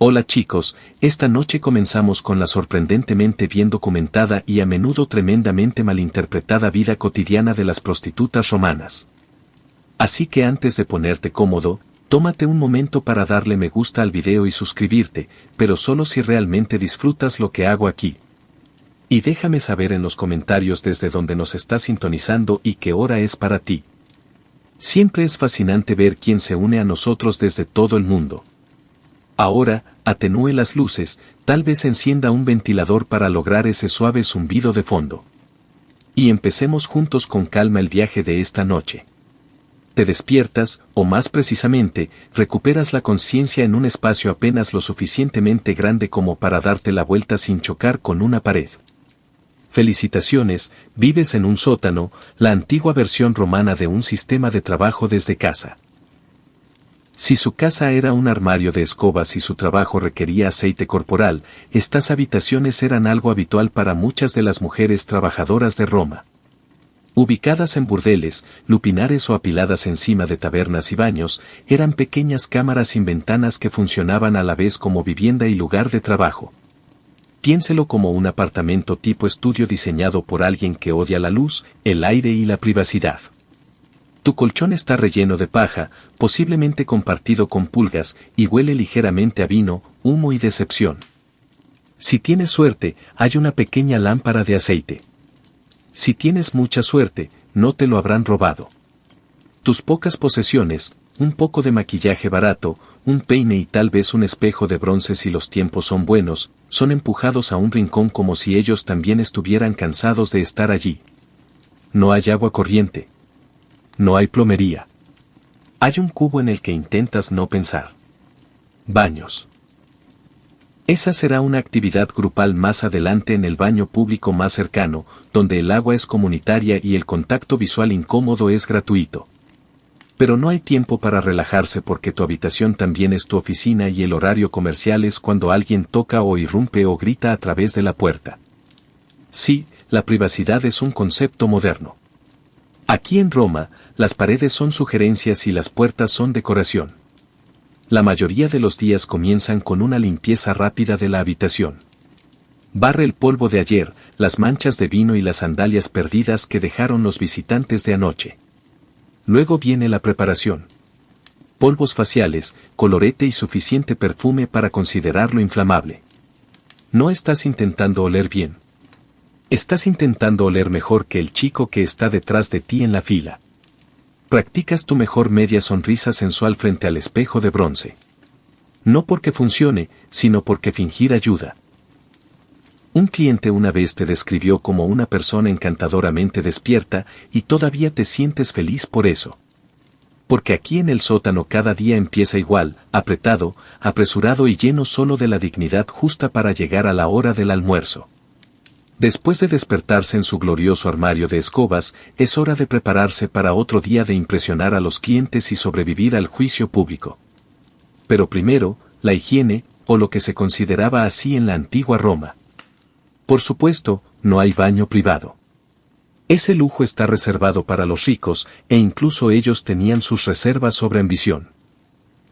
Hola chicos, esta noche comenzamos con la sorprendentemente bien documentada y a menudo tremendamente malinterpretada vida cotidiana de las prostitutas romanas. Así que antes de ponerte cómodo, tómate un momento para darle me gusta al video y suscribirte, pero solo si realmente disfrutas lo que hago aquí. Y déjame saber en los comentarios desde donde nos estás sintonizando y qué hora es para ti. Siempre es fascinante ver quién se une a nosotros desde todo el mundo. Ahora, atenúe las luces, tal vez encienda un ventilador para lograr ese suave zumbido de fondo. Y empecemos juntos con calma el viaje de esta noche. Te despiertas, o más precisamente, recuperas la conciencia en un espacio apenas lo suficientemente grande como para darte la vuelta sin chocar con una pared. Felicitaciones, vives en un sótano, la antigua versión romana de un sistema de trabajo desde casa. Si su casa era un armario de escobas y su trabajo requería aceite corporal, estas habitaciones eran algo habitual para muchas de las mujeres trabajadoras de Roma. Ubicadas en burdeles, lupinares o apiladas encima de tabernas y baños, eran pequeñas cámaras sin ventanas que funcionaban a la vez como vivienda y lugar de trabajo. Piénselo como un apartamento tipo estudio diseñado por alguien que odia la luz, el aire y la privacidad. Tu colchón está relleno de paja, posiblemente compartido con pulgas, y huele ligeramente a vino, humo y decepción. Si tienes suerte, hay una pequeña lámpara de aceite. Si tienes mucha suerte, no te lo habrán robado. Tus pocas posesiones, un poco de maquillaje barato, un peine y tal vez un espejo de bronce si los tiempos son buenos, son empujados a un rincón como si ellos también estuvieran cansados de estar allí. No hay agua corriente. No hay plomería. Hay un cubo en el que intentas no pensar. Baños. Esa será una actividad grupal más adelante en el baño público más cercano, donde el agua es comunitaria y el contacto visual incómodo es gratuito. Pero no hay tiempo para relajarse porque tu habitación también es tu oficina y el horario comercial es cuando alguien toca o irrumpe o grita a través de la puerta. Sí, la privacidad es un concepto moderno. Aquí en Roma, las paredes son sugerencias y las puertas son decoración. La mayoría de los días comienzan con una limpieza rápida de la habitación. Barre el polvo de ayer, las manchas de vino y las sandalias perdidas que dejaron los visitantes de anoche. Luego viene la preparación. Polvos faciales, colorete y suficiente perfume para considerarlo inflamable. No estás intentando oler bien. Estás intentando oler mejor que el chico que está detrás de ti en la fila. Practicas tu mejor media sonrisa sensual frente al espejo de bronce. No porque funcione, sino porque fingir ayuda. Un cliente una vez te describió como una persona encantadoramente despierta y todavía te sientes feliz por eso. Porque aquí en el sótano cada día empieza igual, apretado, apresurado y lleno solo de la dignidad justa para llegar a la hora del almuerzo. Después de despertarse en su glorioso armario de escobas, es hora de prepararse para otro día de impresionar a los clientes y sobrevivir al juicio público. Pero primero, la higiene, o lo que se consideraba así en la antigua Roma. Por supuesto, no hay baño privado. Ese lujo está reservado para los ricos, e incluso ellos tenían sus reservas sobre ambición.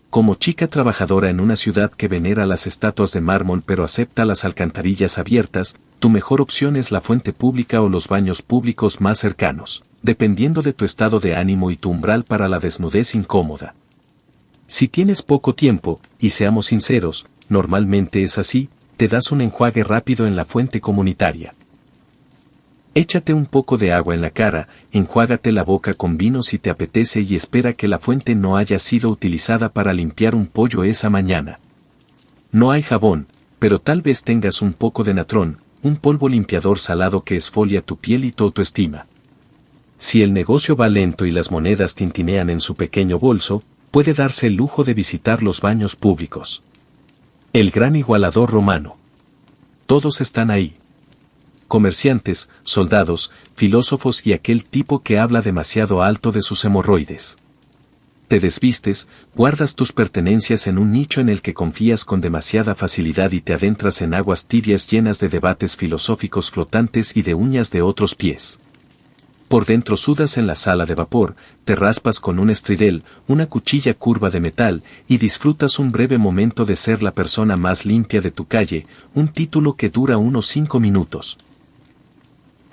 Como chica trabajadora en una ciudad que venera las estatuas de mármol pero acepta las alcantarillas abiertas, tu mejor opción es la fuente pública o los baños públicos más cercanos, dependiendo de tu estado de ánimo y tu umbral para la desnudez incómoda. Si tienes poco tiempo, y seamos sinceros, normalmente es así, te das un enjuague rápido en la fuente comunitaria. Échate un poco de agua en la cara, enjuágate la boca con vino si te apetece y espera que la fuente no haya sido utilizada para limpiar un pollo esa mañana. No hay jabón, pero tal vez tengas un poco de natrón, un polvo limpiador salado que esfolia tu piel y tu autoestima. Si el negocio va lento y las monedas tintinean en su pequeño bolso, puede darse el lujo de visitar los baños públicos. El gran igualador romano. Todos están ahí. Comerciantes, soldados, filósofos y aquel tipo que habla demasiado alto de sus hemorroides. Te desvistes, guardas tus pertenencias en un nicho en el que confías con demasiada facilidad y te adentras en aguas tibias llenas de debates filosóficos flotantes y de uñas de otros pies. Por dentro sudas en la sala de vapor, te raspas con un estridel, una cuchilla curva de metal, y disfrutas un breve momento de ser la persona más limpia de tu calle, un título que dura unos 5 minutos.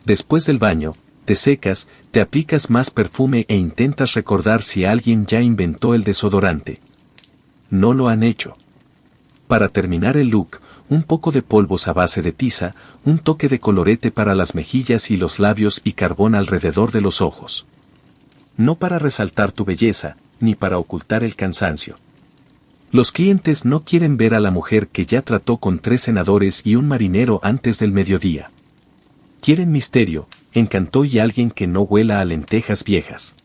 Después del baño, te secas, te aplicas más perfume e intentas recordar si alguien ya inventó el desodorante. No lo han hecho. Para terminar el look, un poco de polvos a base de tiza, un toque de colorete para las mejillas y los labios y carbón alrededor de los ojos. No para resaltar tu belleza, ni para ocultar el cansancio. Los clientes no quieren ver a la mujer que ya trató con 3 senadores y un marinero antes del mediodía. Quieren misterio, encanto y alguien que no huela a lentejas viejas.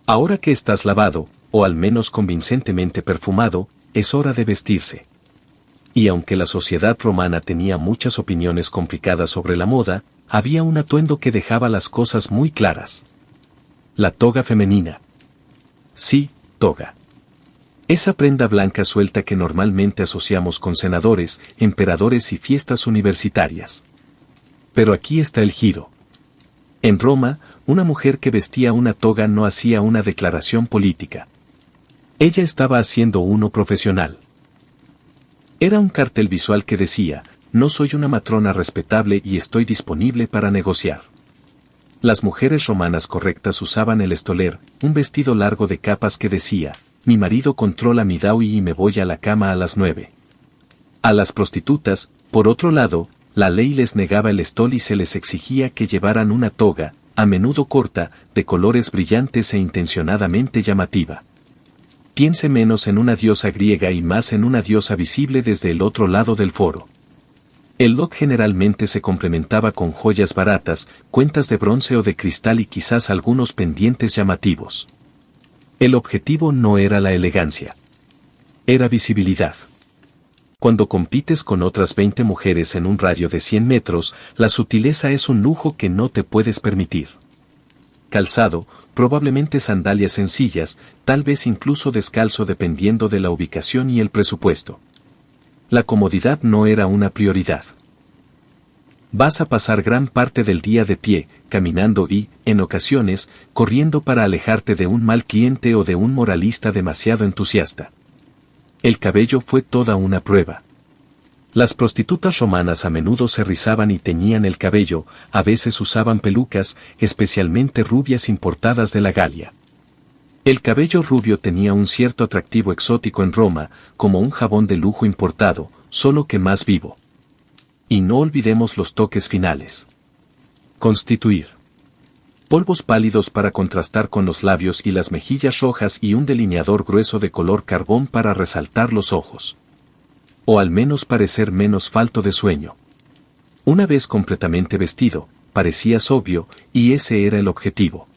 Ahora que estás lavado, o al menos convincentemente perfumado, es hora de vestirse. Y aunque la sociedad romana tenía muchas opiniones complicadas sobre la moda, había un atuendo que dejaba las cosas muy claras. La toga femenina. Sí, toga. Esa prenda blanca suelta que normalmente asociamos con senadores, emperadores y fiestas universitarias. Pero aquí está el giro. En Roma, una mujer que vestía una toga no hacía una declaración política. Ella estaba haciendo uno profesional. Era un cartel visual que decía, no soy una matrona respetable y estoy disponible para negociar. Las mujeres romanas correctas usaban el estoler, un vestido largo de capas que decía, mi marido controla mi daui y me voy a la cama a las 9. A las prostitutas, por otro lado, la ley les negaba el estol y se les exigía que llevaran una toga, a menudo corta, de colores brillantes e intencionadamente llamativa. Piense menos en una diosa griega y más en una diosa visible desde el otro lado del foro. El look generalmente se complementaba con joyas baratas, cuentas de bronce o de cristal y quizás algunos pendientes llamativos. El objetivo no era la elegancia. Era visibilidad. Cuando compites con otras 20 mujeres en un radio de 100 metros, la sutileza es un lujo que no te puedes permitir. Calzado, probablemente sandalias sencillas, tal vez incluso descalzo dependiendo de la ubicación y el presupuesto. La comodidad no era una prioridad. Vas a pasar gran parte del día de pie, caminando y, en ocasiones, corriendo para alejarte de un mal cliente o de un moralista demasiado entusiasta. El cabello fue toda una prueba. Las prostitutas romanas a menudo se rizaban y teñían el cabello, a veces usaban pelucas, especialmente rubias importadas de la Galia. El cabello rubio tenía un cierto atractivo exótico en Roma, como un jabón de lujo importado, solo que más vivo. Y no olvidemos los toques finales. Constituir. Polvos pálidos para contrastar con los labios y las mejillas rojas y un delineador grueso de color carbón para resaltar los ojos. O al menos parecer menos falto de sueño. Una vez completamente vestido, parecías obvio, y ese era el objetivo.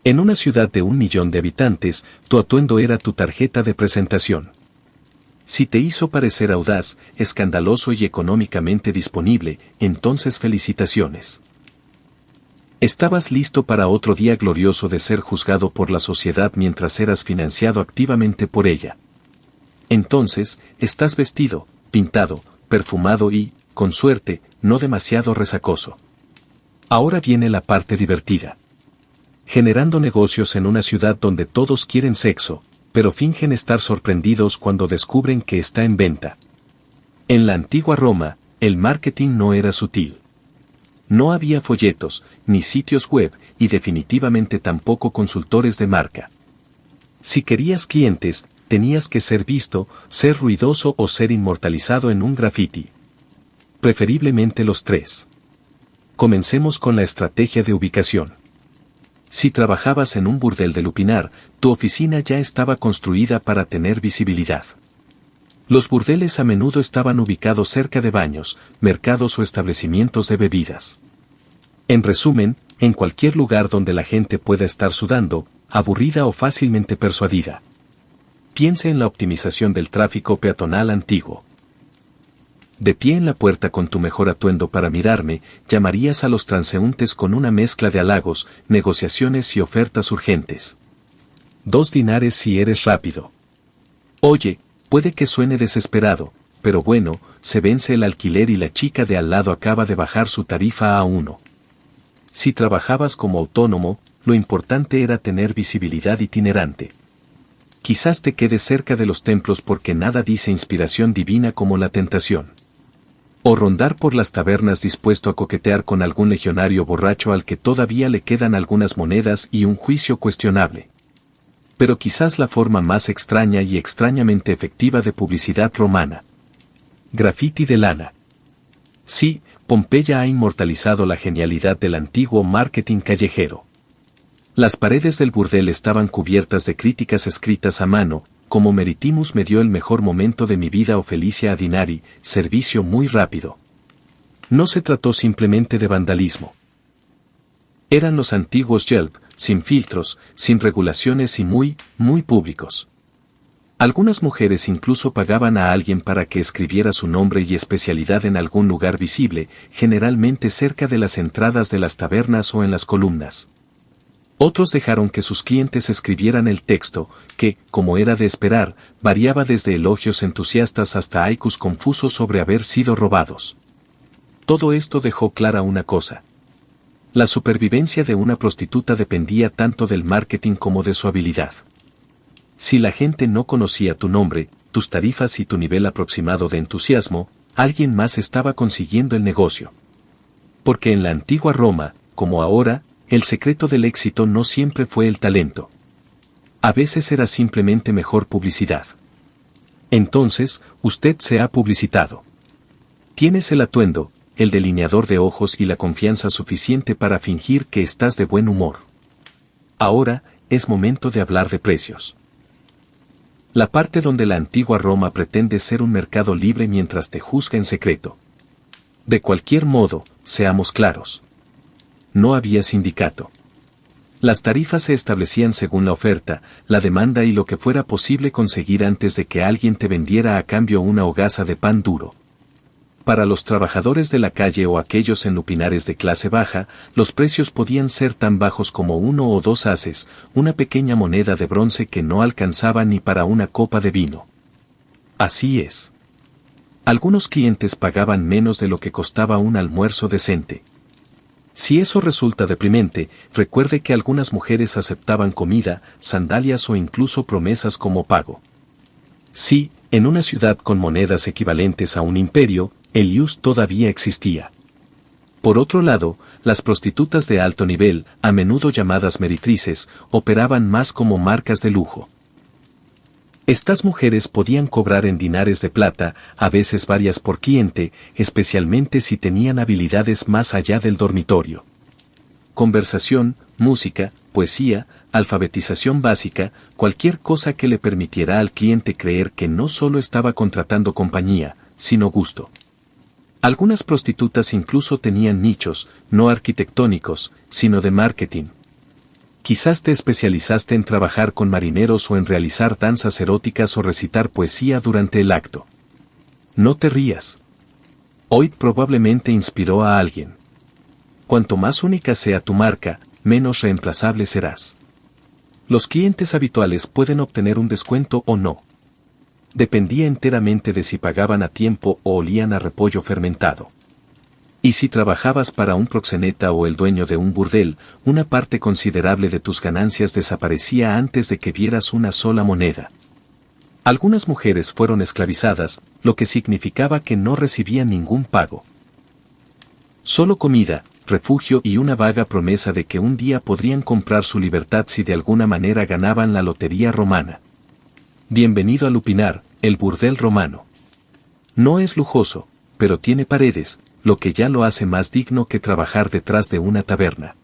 En una ciudad de 1 millón de habitantes, tu atuendo era tu tarjeta de presentación. Si te hizo parecer audaz, escandaloso y económicamente disponible, entonces felicitaciones. Estabas listo para otro día glorioso de ser juzgado por la sociedad mientras eras financiado activamente por ella. Entonces, estás vestido, pintado, perfumado y, con suerte, no demasiado resacoso. Ahora viene la parte divertida. Generando negocios en una ciudad donde todos quieren sexo, pero fingen estar sorprendidos cuando descubren que está en venta. En la antigua Roma, el marketing no era sutil. No había folletos, ni sitios web, y definitivamente tampoco consultores de marca. Si querías clientes, tenías que ser visto, ser ruidoso o ser inmortalizado en un graffiti. Preferiblemente los 3. Comencemos con la estrategia de ubicación. Si trabajabas en un burdel de Lupinar, tu oficina ya estaba construida para tener visibilidad. Los burdeles a menudo estaban ubicados cerca de baños, mercados o establecimientos de bebidas. En resumen, en cualquier lugar donde la gente pueda estar sudando, aburrida o fácilmente persuadida. Piense en la optimización del tráfico peatonal antiguo. De pie en la puerta con tu mejor atuendo para mirarme, llamarías a los transeúntes con una mezcla de halagos, negociaciones y ofertas urgentes. 2 dinares si eres rápido. Oye, puede que suene desesperado, pero bueno, se vence el alquiler y la chica de al lado acaba de bajar su tarifa a 1. Si trabajabas como autónomo, lo importante era tener visibilidad itinerante. Quizás te quedes cerca de los templos porque nada dice inspiración divina como la tentación. O rondar por las tabernas dispuesto a coquetear con algún legionario borracho al que todavía le quedan algunas monedas y un juicio cuestionable. Pero quizás la forma más extraña y extrañamente efectiva de publicidad romana. Graffiti de lana. Sí, Pompeya ha inmortalizado la genialidad del antiguo marketing callejero. Las paredes del burdel estaban cubiertas de críticas escritas a mano, como Meritimus me dio el mejor momento de mi vida o Felicia Adinari, servicio muy rápido. No se trató simplemente de vandalismo. Eran los antiguos Yelp, sin filtros, sin regulaciones y muy públicos. Algunas mujeres incluso pagaban a alguien para que escribiera su nombre y especialidad en algún lugar visible, generalmente cerca de las entradas de las tabernas o en las columnas. Otros dejaron que sus clientes escribieran el texto, que, como era de esperar, variaba desde elogios entusiastas hasta haikus confusos sobre haber sido robados. Todo esto dejó clara una cosa. La supervivencia de una prostituta dependía tanto del marketing como de su habilidad. Si la gente no conocía tu nombre, tus tarifas y tu nivel aproximado de entusiasmo, alguien más estaba consiguiendo el negocio. Porque en la antigua Roma, como ahora, el secreto del éxito no siempre fue el talento. A veces era simplemente mejor publicidad. Entonces, usted se ha publicitado. Tienes el atuendo, el delineador de ojos y la confianza suficiente para fingir que estás de buen humor. Ahora, es momento de hablar de precios. La parte donde la antigua Roma pretende ser un mercado libre mientras te juzga en secreto. De cualquier modo, seamos claros. No había sindicato. Las tarifas se establecían según la oferta, la demanda y lo que fuera posible conseguir antes de que alguien te vendiera a cambio una hogaza de pan duro. Para los trabajadores de la calle o aquellos en lupinares de clase baja, los precios podían ser tan bajos como 1 o 2 haces, una pequeña moneda de bronce que no alcanzaba ni para una copa de vino. Así es. Algunos clientes pagaban menos de lo que costaba un almuerzo decente. Si eso resulta deprimente, recuerde que algunas mujeres aceptaban comida, sandalias o incluso promesas como pago. Sí, en una ciudad con monedas equivalentes a un imperio, el ius todavía existía. Por otro lado, las prostitutas de alto nivel, a menudo llamadas meretrices, operaban más como marcas de lujo. Estas mujeres podían cobrar en dinares de plata, a veces varias por cliente, especialmente si tenían habilidades más allá del dormitorio. Conversación, música, poesía, alfabetización básica, cualquier cosa que le permitiera al cliente creer que no solo estaba contratando compañía, sino gusto. Algunas prostitutas incluso tenían nichos, no arquitectónicos, sino de marketing. Quizás te especializaste en trabajar con marineros o en realizar danzas eróticas o recitar poesía durante el acto. No te rías. Hoy probablemente inspiró a alguien. Cuanto más única sea tu marca, menos reemplazable serás. Los clientes habituales pueden obtener un descuento o no. Dependía enteramente de si pagaban a tiempo o olían a repollo fermentado. Y si trabajabas para un proxeneta o el dueño de un burdel, una parte considerable de tus ganancias desaparecía antes de que vieras una sola moneda. Algunas mujeres fueron esclavizadas, lo que significaba que no recibían ningún pago. Solo comida, refugio y una vaga promesa de que un día podrían comprar su libertad si de alguna manera ganaban la lotería romana. Bienvenido a Lupinar, el burdel romano. No es lujoso, pero tiene paredes, lo que ya lo hace más digno que trabajar detrás de una taberna.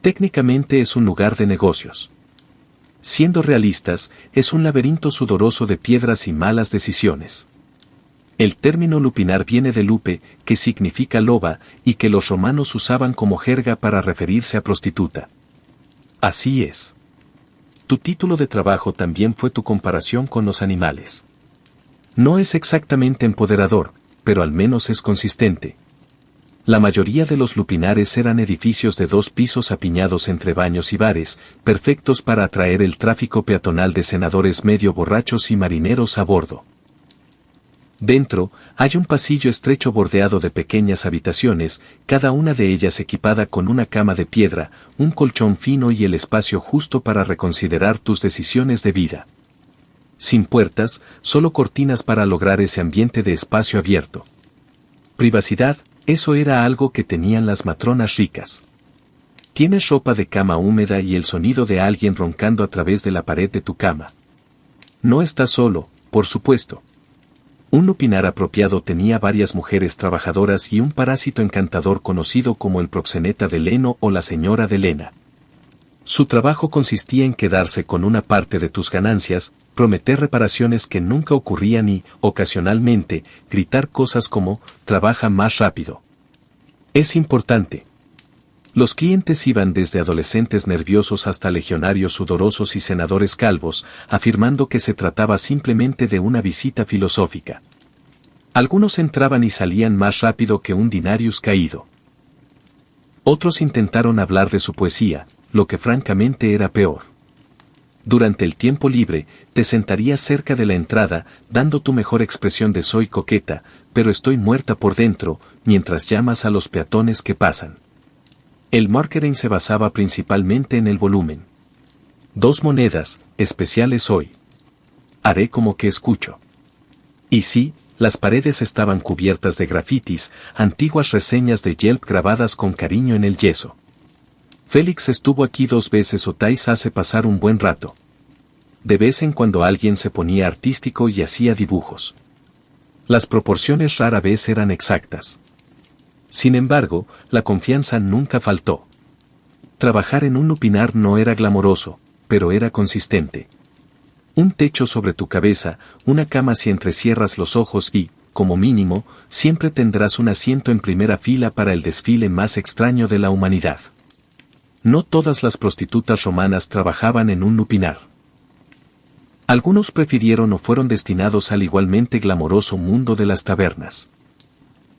Técnicamente es un lugar de negocios. Siendo realistas, es un laberinto sudoroso de piedras y malas decisiones. El término lupinar viene de lupe, que significa loba, y que los romanos usaban como jerga para referirse a prostituta. Así es. Tu título de trabajo también fue tu comparación con los animales. No es exactamente empoderador, pero al menos es consistente. La mayoría de los lupinares eran edificios de 2 pisos apiñados entre baños y bares, perfectos para atraer el tráfico peatonal de senadores medio borrachos y marineros a bordo. Dentro, hay un pasillo estrecho bordeado de pequeñas habitaciones, cada una de ellas equipada con una cama de piedra, un colchón fino y el espacio justo para reconsiderar tus decisiones de vida. Sin puertas, solo cortinas para lograr ese ambiente de espacio abierto. Privacidad, eso era algo que tenían las matronas ricas. Tienes ropa de cama húmeda y el sonido de alguien roncando a través de la pared de tu cama. No estás solo, por supuesto. Un lupinar apropiado tenía varias mujeres trabajadoras y un parásito encantador conocido como el proxeneta de Leno o la señora de Lena. Su trabajo consistía en quedarse con una parte de tus ganancias, prometer reparaciones que nunca ocurrían y, ocasionalmente, gritar cosas como, trabaja más rápido. Es importante. Los clientes iban desde adolescentes nerviosos hasta legionarios sudorosos y senadores calvos, afirmando que se trataba simplemente de una visita filosófica. Algunos entraban y salían más rápido que un dinarius caído. Otros intentaron hablar de su poesía, lo que francamente era peor. Durante el tiempo libre, te sentarías cerca de la entrada, dando tu mejor expresión de soy coqueta, pero estoy muerta por dentro, mientras llamas a los peatones que pasan. El marketing se basaba principalmente en el volumen. 2 monedas, especiales hoy. Haré como que escucho. Y sí, las paredes estaban cubiertas de grafitis, antiguas reseñas de Yelp grabadas con cariño en el yeso. Félix estuvo aquí 2 veces o Thais hace pasar un buen rato. De vez en cuando alguien se ponía artístico y hacía dibujos. Las proporciones rara vez eran exactas. Sin embargo, la confianza nunca faltó. Trabajar en un lupinar no era glamoroso, pero era consistente. Un techo sobre tu cabeza, una cama si entrecierras los ojos y, como mínimo, siempre tendrás un asiento en primera fila para el desfile más extraño de la humanidad. No todas las prostitutas romanas trabajaban en un lupinar. Algunos prefirieron o fueron destinados al igualmente glamoroso mundo de las tabernas.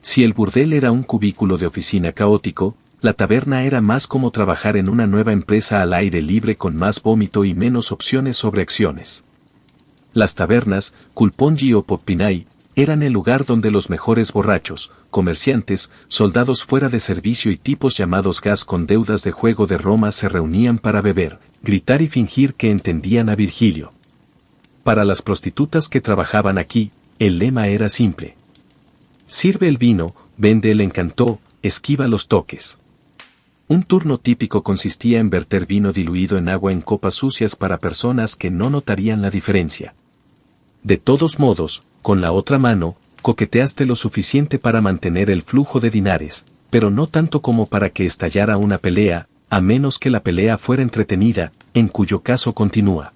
Si el burdel era un cubículo de oficina caótico, la taberna era más como trabajar en una nueva empresa al aire libre con más vómito y menos opciones sobre acciones. Las tabernas, Culpongi o Poppinai, eran el lugar donde los mejores borrachos, comerciantes, soldados fuera de servicio y tipos llamados gas con deudas de juego de Roma se reunían para beber, gritar y fingir que entendían a Virgilio. Para las prostitutas que trabajaban aquí, el lema era simple. Sirve el vino, vende el encanto, esquiva los toques. Un turno típico consistía en verter vino diluido en agua en copas sucias para personas que no notarían la diferencia. De todos modos, con la otra mano, coqueteaste lo suficiente para mantener el flujo de dinares, pero no tanto como para que estallara una pelea, a menos que la pelea fuera entretenida, en cuyo caso continúa.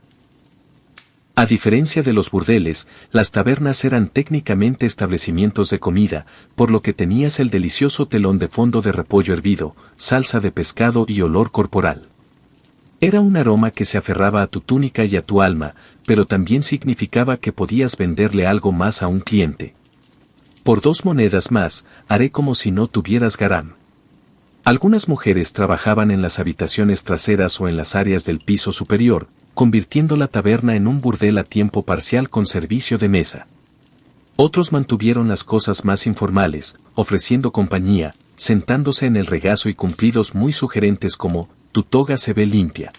A diferencia de los burdeles, las tabernas eran técnicamente establecimientos de comida, por lo que tenías el delicioso telón de fondo de repollo hervido, salsa de pescado y olor corporal. Era un aroma que se aferraba a tu túnica y a tu alma, pero también significaba que podías venderle algo más a un cliente. Por 2 monedas más, haré como si no tuvieras garam. Algunas mujeres trabajaban en las habitaciones traseras o en las áreas del piso superior, convirtiendo la taberna en un burdel a tiempo parcial con servicio de mesa. Otros mantuvieron las cosas más informales, ofreciendo compañía, sentándose en el regazo y cumplidos muy sugerentes como, tu toga se ve limpia.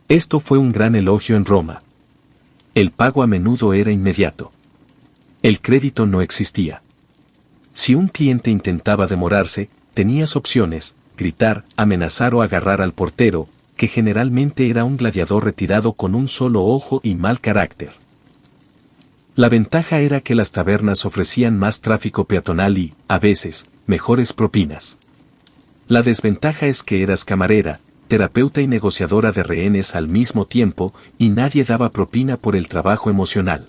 Esto fue un gran elogio en Roma. El pago a menudo era inmediato. El crédito no existía. Si un cliente intentaba demorarse, tenías opciones, gritar, amenazar o agarrar al portero, que generalmente era un gladiador retirado con un solo ojo y mal carácter. La ventaja era que las tabernas ofrecían más tráfico peatonal y, a veces, mejores propinas. La desventaja es que eras camarera, terapeuta y negociadora de rehenes al mismo tiempo, y nadie daba propina por el trabajo emocional.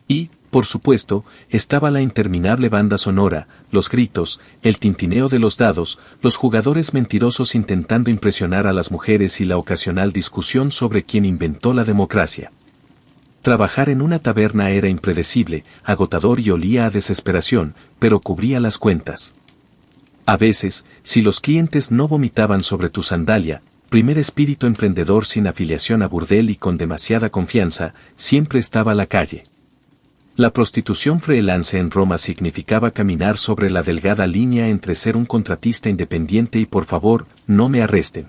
Y, por supuesto, estaba la interminable banda sonora, los gritos, el tintineo de los dados, los jugadores mentirosos intentando impresionar a las mujeres y la ocasional discusión sobre quién inventó la democracia. Trabajar en una taberna era impredecible, agotador y olía a desesperación, pero cubría las cuentas. A veces, si los clientes no vomitaban sobre tu sandalia, primer espíritu emprendedor sin afiliación a burdel y con demasiada confianza, siempre estaba a la calle. La prostitución freelance en Roma significaba caminar sobre la delgada línea entre ser un contratista independiente y por favor, no me arresten.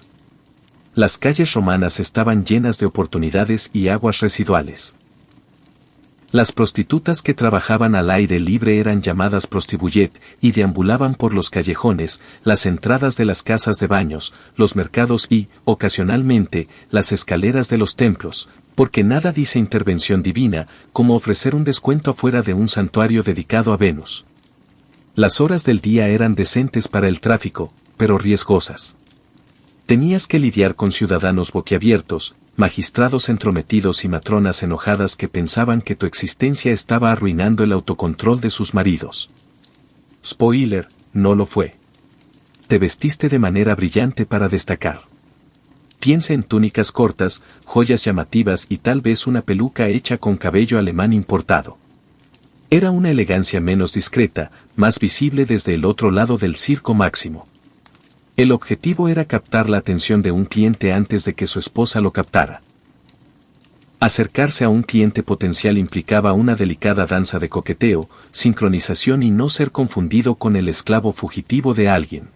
Las calles romanas estaban llenas de oportunidades y aguas residuales. Las prostitutas que trabajaban al aire libre eran llamadas prostibullet y deambulaban por los callejones, las entradas de las casas de baños, los mercados y, ocasionalmente, las escaleras de los templos, porque nada dice intervención divina, como ofrecer un descuento afuera de un santuario dedicado a Venus. Las horas del día eran decentes para el tráfico, pero riesgosas. Tenías que lidiar con ciudadanos boquiabiertos, magistrados entrometidos y matronas enojadas que pensaban que tu existencia estaba arruinando el autocontrol de sus maridos. Spoiler, no lo fue. Te vestiste de manera brillante para destacar. Piensa en túnicas cortas, joyas llamativas y tal vez una peluca hecha con cabello alemán importado. Era una elegancia menos discreta, más visible desde el otro lado del Circo Máximo. El objetivo era captar la atención de un cliente antes de que su esposa lo captara. Acercarse a un cliente potencial implicaba una delicada danza de coqueteo, sincronización y no ser confundido con el esclavo fugitivo de alguien.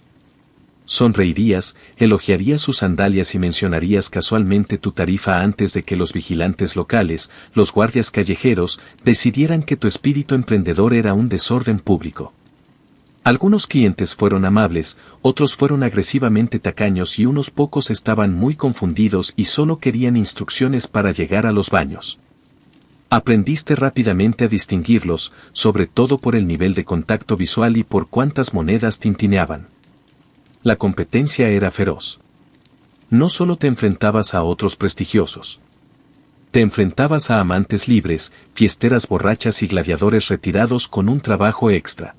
Sonreirías, elogiarías sus sandalias y mencionarías casualmente tu tarifa antes de que los vigilantes locales, los guardias callejeros, decidieran que tu espíritu emprendedor era un desorden público. Algunos clientes fueron amables, otros fueron agresivamente tacaños y unos pocos estaban muy confundidos y solo querían instrucciones para llegar a los baños. Aprendiste rápidamente a distinguirlos, sobre todo por el nivel de contacto visual y por cuántas monedas tintineaban. La competencia era feroz. No solo te enfrentabas a otros prestigiosos. Te enfrentabas a amantes libres, fiesteras borrachas y gladiadores retirados con un trabajo extra.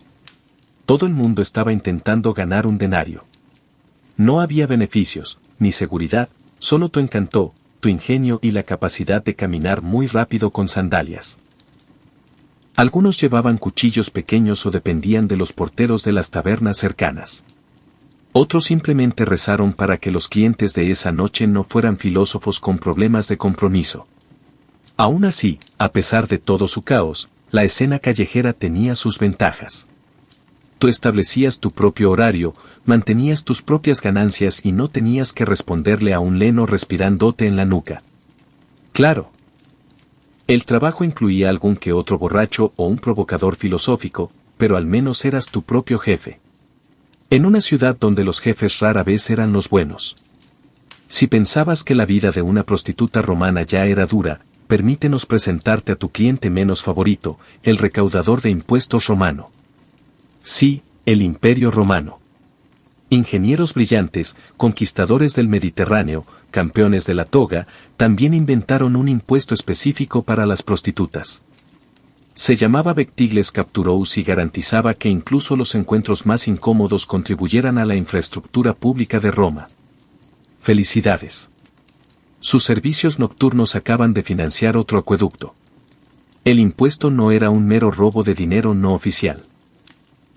Todo el mundo estaba intentando ganar un denario. No había beneficios, ni seguridad, solo tu encanto, tu ingenio y la capacidad de caminar muy rápido con sandalias. Algunos llevaban cuchillos pequeños o dependían de los porteros de las tabernas cercanas. Otros simplemente rezaron para que los clientes de esa noche no fueran filósofos con problemas de compromiso. Aún así, a pesar de todo su caos, la escena callejera tenía sus ventajas. Tú establecías tu propio horario, mantenías tus propias ganancias y no tenías que responderle a un leno respirándote en la nuca. Claro. El trabajo incluía algún que otro borracho o un provocador filosófico, pero al menos eras tu propio jefe. En una ciudad donde los jefes rara vez eran los buenos. Si pensabas que la vida de una prostituta romana ya era dura, permítenos presentarte a tu cliente menos favorito, el recaudador de impuestos romano. Sí, el Imperio Romano. Ingenieros brillantes, conquistadores del Mediterráneo, campeones de la toga, también inventaron un impuesto específico para las prostitutas. Se llamaba Vectigles Capturous y garantizaba que incluso los encuentros más incómodos contribuyeran a la infraestructura pública de Roma. Felicidades. Sus servicios nocturnos acaban de financiar otro acueducto. El impuesto no era un mero robo de dinero no oficial.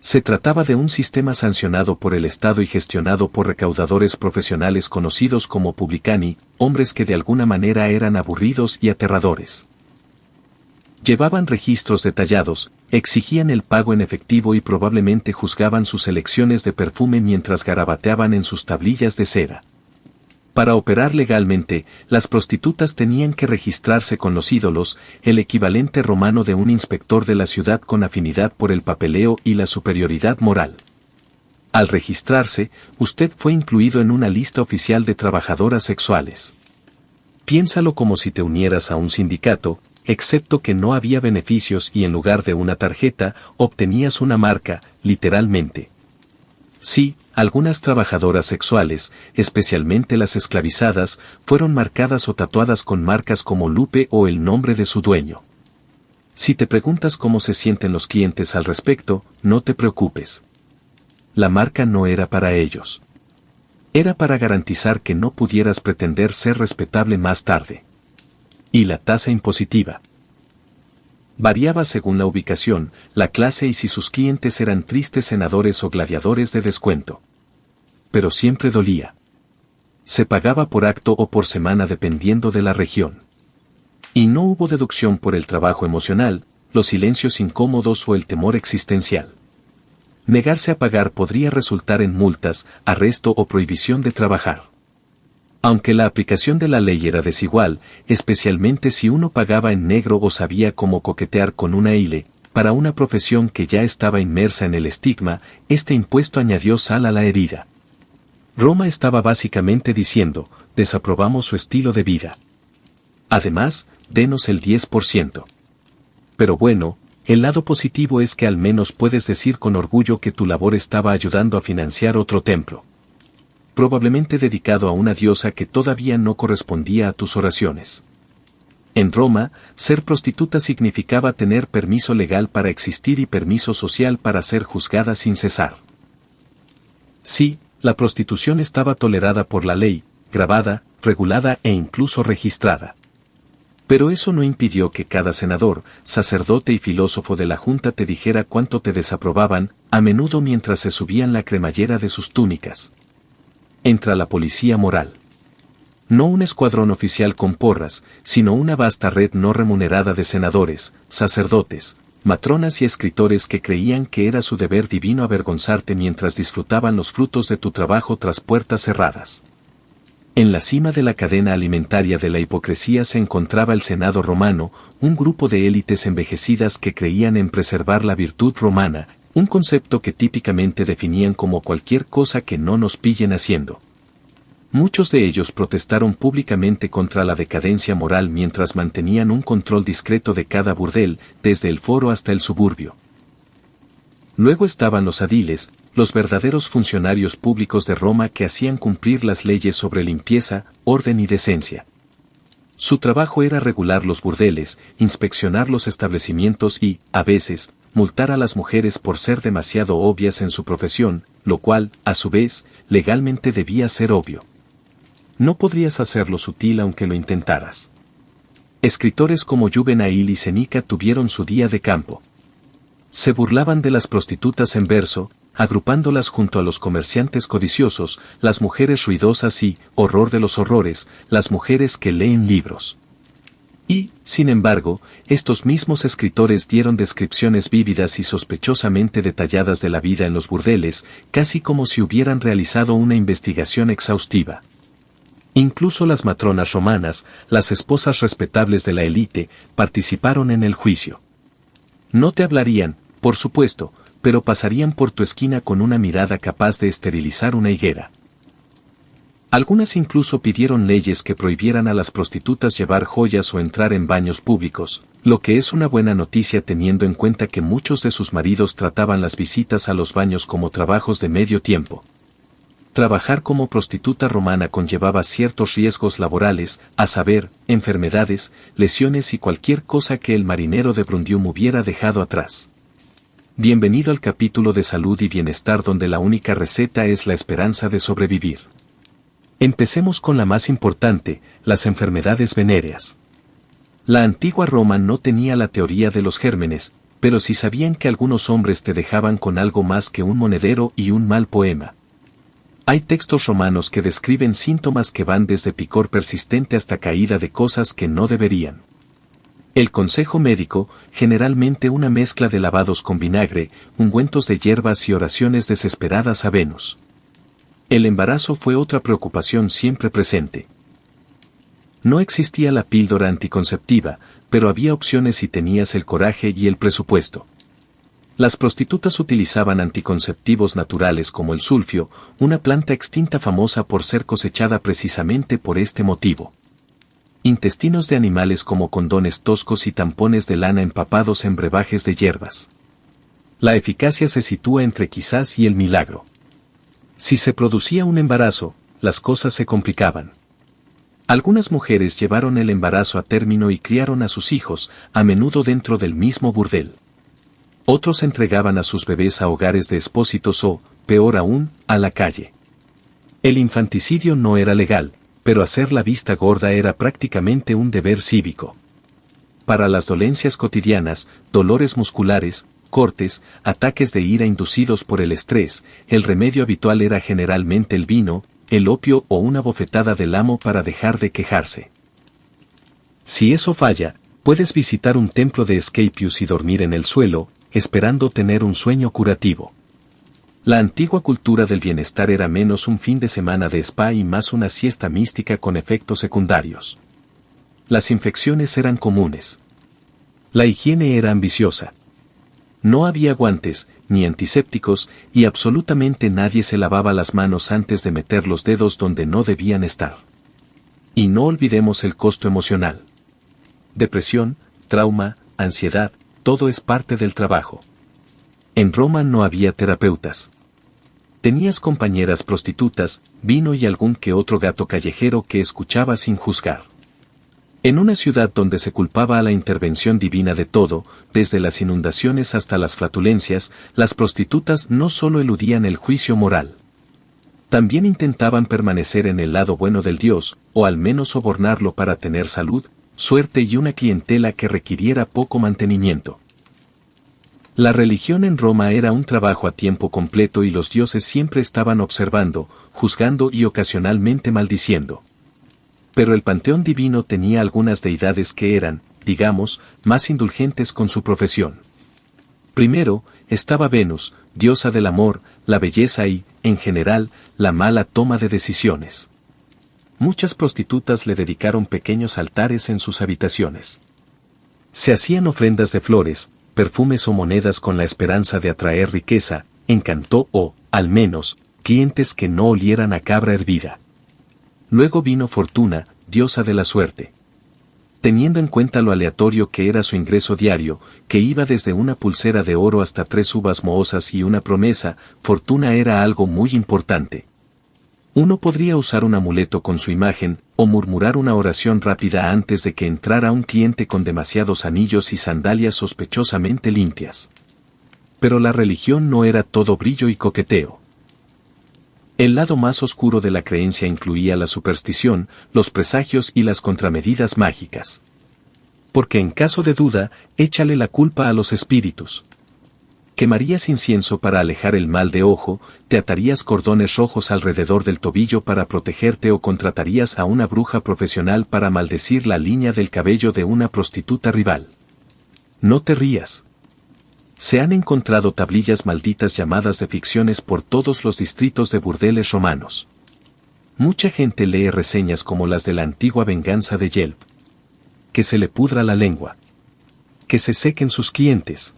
Se trataba de un sistema sancionado por el Estado y gestionado por recaudadores profesionales conocidos como publicani, hombres que de alguna manera eran aburridos y aterradores. Llevaban registros detallados, exigían el pago en efectivo y probablemente juzgaban sus elecciones de perfume mientras garabateaban en sus tablillas de cera. Para operar legalmente, las prostitutas tenían que registrarse con los ídolos, el equivalente romano de un inspector de la ciudad con afinidad por el papeleo y la superioridad moral. Al registrarse, usted fue incluido en una lista oficial de trabajadoras sexuales. Piénsalo como si te unieras a un sindicato, excepto que no había beneficios y en lugar de una tarjeta, obtenías una marca, literalmente. Sí, algunas trabajadoras sexuales, especialmente las esclavizadas, fueron marcadas o tatuadas con marcas como Lupe o el nombre de su dueño. Si te preguntas cómo se sienten los clientes al respecto, no te preocupes. La marca no era para ellos. Era para garantizar que no pudieras pretender ser respetable más tarde. Y la tasa impositiva variaba según la ubicación, la clase y si sus clientes eran tristes senadores o gladiadores de descuento. Pero siempre dolía. Se pagaba por acto o por semana dependiendo de la región. Y no hubo deducción por el trabajo emocional, los silencios incómodos o el temor existencial. Negarse a pagar podría resultar en multas, arresto o prohibición de trabajar. Aunque la aplicación de la ley era desigual, especialmente si uno pagaba en negro o sabía cómo coquetear con una hile, para una profesión que ya estaba inmersa en el estigma, este impuesto añadió sal a la herida. Roma estaba básicamente diciendo, desaprobamos su estilo de vida. Además, denos el 10%. Pero bueno, el lado positivo es que al menos puedes decir con orgullo que tu labor estaba ayudando a financiar otro templo. Probablemente dedicado a una diosa que todavía no correspondía a tus oraciones. En Roma, ser prostituta significaba tener permiso legal para existir y permiso social para ser juzgada sin cesar. Sí, la prostitución estaba tolerada por la ley, grabada, regulada e incluso registrada. Pero eso no impidió que cada senador, sacerdote y filósofo de la junta te dijera cuánto te desaprobaban, a menudo mientras se subían la cremallera de sus túnicas. Entra la policía moral. No un escuadrón oficial con porras, sino una vasta red no remunerada de senadores, sacerdotes, matronas y escritores que creían que era su deber divino avergonzarte mientras disfrutaban los frutos de tu trabajo tras puertas cerradas. En la cima de la cadena alimentaria de la hipocresía se encontraba el Senado romano, un grupo de élites envejecidas que creían en preservar la virtud romana, un concepto que típicamente definían como cualquier cosa que no nos pillen haciendo. Muchos de ellos protestaron públicamente contra la decadencia moral mientras mantenían un control discreto de cada burdel, desde el foro hasta el suburbio. Luego estaban los adiles, los verdaderos funcionarios públicos de Roma que hacían cumplir las leyes sobre limpieza, orden y decencia. Su trabajo era regular los burdeles, inspeccionar los establecimientos y, a veces, multar a las mujeres por ser demasiado obvias en su profesión, lo cual, a su vez, legalmente debía ser obvio. No podrías hacerlo sutil aunque lo intentaras. Escritores como Juvenal y Seneca tuvieron su día de campo. Se burlaban de las prostitutas en verso, agrupándolas junto a los comerciantes codiciosos, las mujeres ruidosas y, horror de los horrores, las mujeres que leen libros. Y, sin embargo, estos mismos escritores dieron descripciones vívidas y sospechosamente detalladas de la vida en los burdeles, casi como si hubieran realizado una investigación exhaustiva. Incluso las matronas romanas, las esposas respetables de la élite, participaron en el juicio. No te hablarían, por supuesto, pero pasarían por tu esquina con una mirada capaz de esterilizar una higuera. Algunas incluso pidieron leyes que prohibieran a las prostitutas llevar joyas o entrar en baños públicos, lo que es una buena noticia teniendo en cuenta que muchos de sus maridos trataban las visitas a los baños como trabajos de medio tiempo. Trabajar como prostituta romana conllevaba ciertos riesgos laborales, a saber, enfermedades, lesiones y cualquier cosa que el marinero de Brundium hubiera dejado atrás. Bienvenido al capítulo de salud y bienestar donde la única receta es la esperanza de sobrevivir. Empecemos con la más importante, las enfermedades venéreas. La antigua Roma no tenía la teoría de los gérmenes, pero sí sabían que algunos hombres te dejaban con algo más que un monedero y un mal poema. Hay textos romanos que describen síntomas que van desde picor persistente hasta caída de cosas que no deberían. El consejo médico, generalmente una mezcla de lavados con vinagre, ungüentos de hierbas y oraciones desesperadas a Venus. El embarazo fue otra preocupación siempre presente. No existía la píldora anticonceptiva, pero había opciones si tenías el coraje y el presupuesto. Las prostitutas utilizaban anticonceptivos naturales como el sulfio, una planta extinta famosa por ser cosechada precisamente por este motivo. Intestinos de animales como condones toscos y tampones de lana empapados en brebajes de hierbas. La eficacia se sitúa entre quizás y el milagro. Si se producía un embarazo, las cosas se complicaban. Algunas mujeres llevaron el embarazo a término y criaron a sus hijos, a menudo dentro del mismo burdel. Otros entregaban a sus bebés a hogares de expósitos o, peor aún, a la calle. El infanticidio no era legal, pero hacer la vista gorda era prácticamente un deber cívico. Para las dolencias cotidianas, dolores musculares, cortes, ataques de ira inducidos por el estrés, el remedio habitual era generalmente el vino, el opio o una bofetada del amo para dejar de quejarse. Si eso falla, Puedes visitar un templo de Escapius y dormir en el suelo, esperando tener un sueño curativo. La antigua cultura del bienestar era menos un fin de semana de spa y más una siesta mística con efectos secundarios. Las infecciones eran comunes. La higiene era ambiciosa. No había guantes, ni antisépticos, y absolutamente nadie se lavaba las manos antes de meter los dedos donde no debían estar. Y no olvidemos el costo emocional. Depresión, trauma, ansiedad, todo es parte del trabajo. En Roma no había terapeutas. Tenías compañeras prostitutas, vino y algún que otro gato callejero que escuchaba sin juzgar. En una ciudad donde se culpaba a la intervención divina de todo, desde las inundaciones hasta las flatulencias, las prostitutas no solo eludían el juicio moral. También intentaban permanecer en el lado bueno del Dios, o al menos sobornarlo para tener salud, suerte y una clientela que requiriera poco mantenimiento. La religión en Roma era un trabajo a tiempo completo y los dioses siempre estaban observando, juzgando y ocasionalmente maldiciendo. Pero el panteón divino tenía algunas deidades que eran, digamos, más indulgentes con su profesión. Primero, estaba Venus, diosa del amor, la belleza y, en general, la mala toma de decisiones. Muchas prostitutas le dedicaron pequeños altares en sus habitaciones. Se hacían ofrendas de flores, perfumes o monedas con la esperanza de atraer riqueza, encanto o, al menos, clientes que no olieran a cabra hervida. Luego vino Fortuna, diosa de la suerte. Teniendo en cuenta lo aleatorio que era su ingreso diario, que iba desde una pulsera de oro hasta 3 uvas mohosas y una promesa, Fortuna era algo muy importante. Uno podría usar un amuleto con su imagen, o murmurar una oración rápida antes de que entrara un cliente con demasiados anillos y sandalias sospechosamente limpias. Pero la religión no era todo brillo y coqueteo. El lado más oscuro de la creencia incluía la superstición, los presagios y las contramedidas mágicas. Porque en caso de duda, échale la culpa a los espíritus. Quemarías incienso para alejar el mal de ojo, te atarías cordones rojos alrededor del tobillo para protegerte o contratarías a una bruja profesional para maldecir la línea del cabello de una prostituta rival. No te rías. Se han encontrado tablillas malditas llamadas de ficciones por todos los distritos de burdeles romanos. Mucha gente lee reseñas como las de la antigua venganza de Yelp. Que se le pudra la lengua. Que se sequen sus clientes.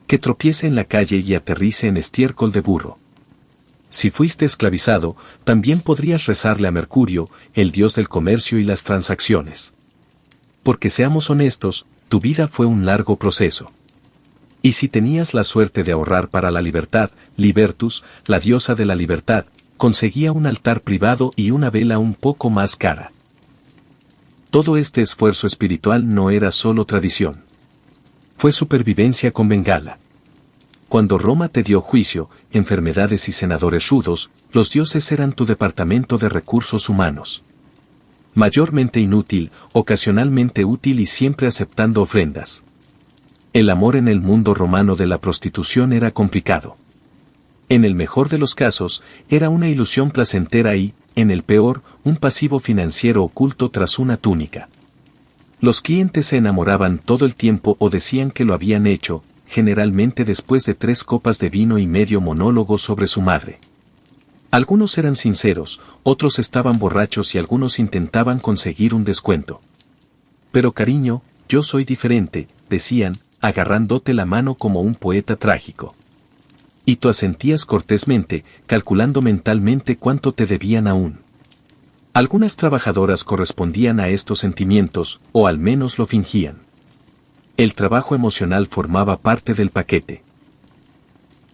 Que tropiece en la calle y aterrice en estiércol de burro. Si fuiste esclavizado, también podrías rezarle a Mercurio, el dios del comercio y las transacciones. Porque seamos honestos, tu vida fue un largo proceso. Y si tenías la suerte de ahorrar para la libertad, Libertus, la diosa de la libertad, conseguía un altar privado y una vela un poco más cara. Todo este esfuerzo espiritual no era solo tradición. Fue supervivencia con bengala. Cuando Roma te dio juicio, enfermedades y senadores rudos, los dioses eran tu departamento de recursos humanos. Mayormente inútil, ocasionalmente útil y siempre aceptando ofrendas. El amor en el mundo romano de la prostitución era complicado. En el mejor de los casos, era una ilusión placentera y, en el peor, un pasivo financiero oculto tras una túnica. Los clientes se enamoraban todo el tiempo o decían que lo habían hecho, generalmente después de 3 copas de vino y medio monólogo sobre su madre. Algunos eran sinceros, otros estaban borrachos y algunos intentaban conseguir un descuento. Pero cariño, yo soy diferente, decían, agarrándote la mano como un poeta trágico. Y tú asentías cortésmente, calculando mentalmente cuánto te debían aún. Algunas trabajadoras correspondían a estos sentimientos, o al menos lo fingían. El trabajo emocional formaba parte del paquete.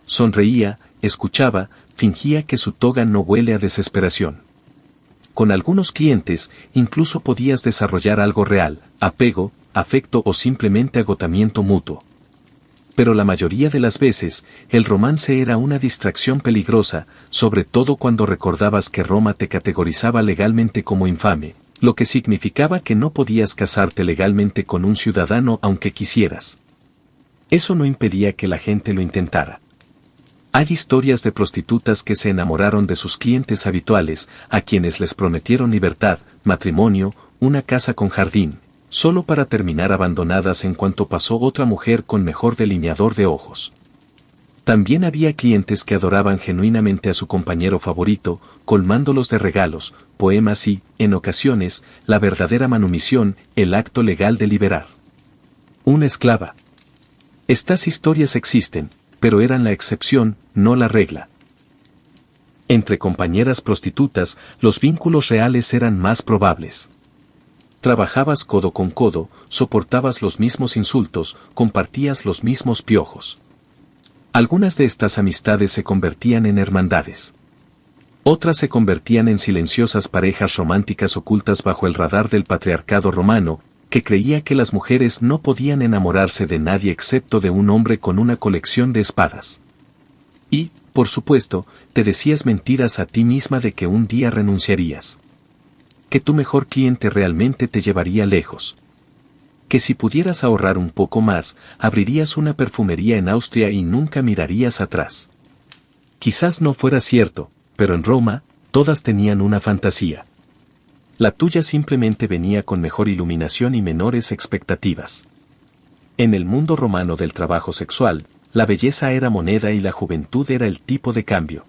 Sonreía, escuchaba, fingía que su toga no huele a desesperación. Con algunos clientes, incluso podías desarrollar algo real, apego, afecto o simplemente agotamiento mutuo. Pero la mayoría de las veces, el romance era una distracción peligrosa, sobre todo cuando recordabas que Roma te categorizaba legalmente como infame, lo que significaba que no podías casarte legalmente con un ciudadano aunque quisieras. Eso no impedía que la gente lo intentara. Hay historias de prostitutas que se enamoraron de sus clientes habituales, a quienes les prometieron libertad, matrimonio, una casa con jardín, solo para terminar abandonadas en cuanto pasó otra mujer con mejor delineador de ojos. También había clientes que adoraban genuinamente a su compañero favorito, colmándolos de regalos, poemas y, en ocasiones, la verdadera manumisión, el acto legal de liberar. Una esclava. Estas historias existen, pero eran la excepción, no la regla. Entre compañeras prostitutas, los vínculos reales eran más probables. Trabajabas codo con codo, soportabas los mismos insultos, compartías los mismos piojos. Algunas de estas amistades se convertían en hermandades. Otras se convertían en silenciosas parejas románticas ocultas bajo el radar del patriarcado romano, que creía que las mujeres no podían enamorarse de nadie excepto de un hombre con una colección de espadas. Y, por supuesto, te decías mentiras a ti misma de que un día renunciarías. Que tu mejor cliente realmente te llevaría lejos. Que si pudieras ahorrar un poco más, abrirías una perfumería en Austria y nunca mirarías atrás. Quizás no fuera cierto, pero en Roma, todas tenían una fantasía. La tuya simplemente venía con mejor iluminación y menores expectativas. En el mundo romano del trabajo sexual, la belleza era moneda y la juventud era el tipo de cambio.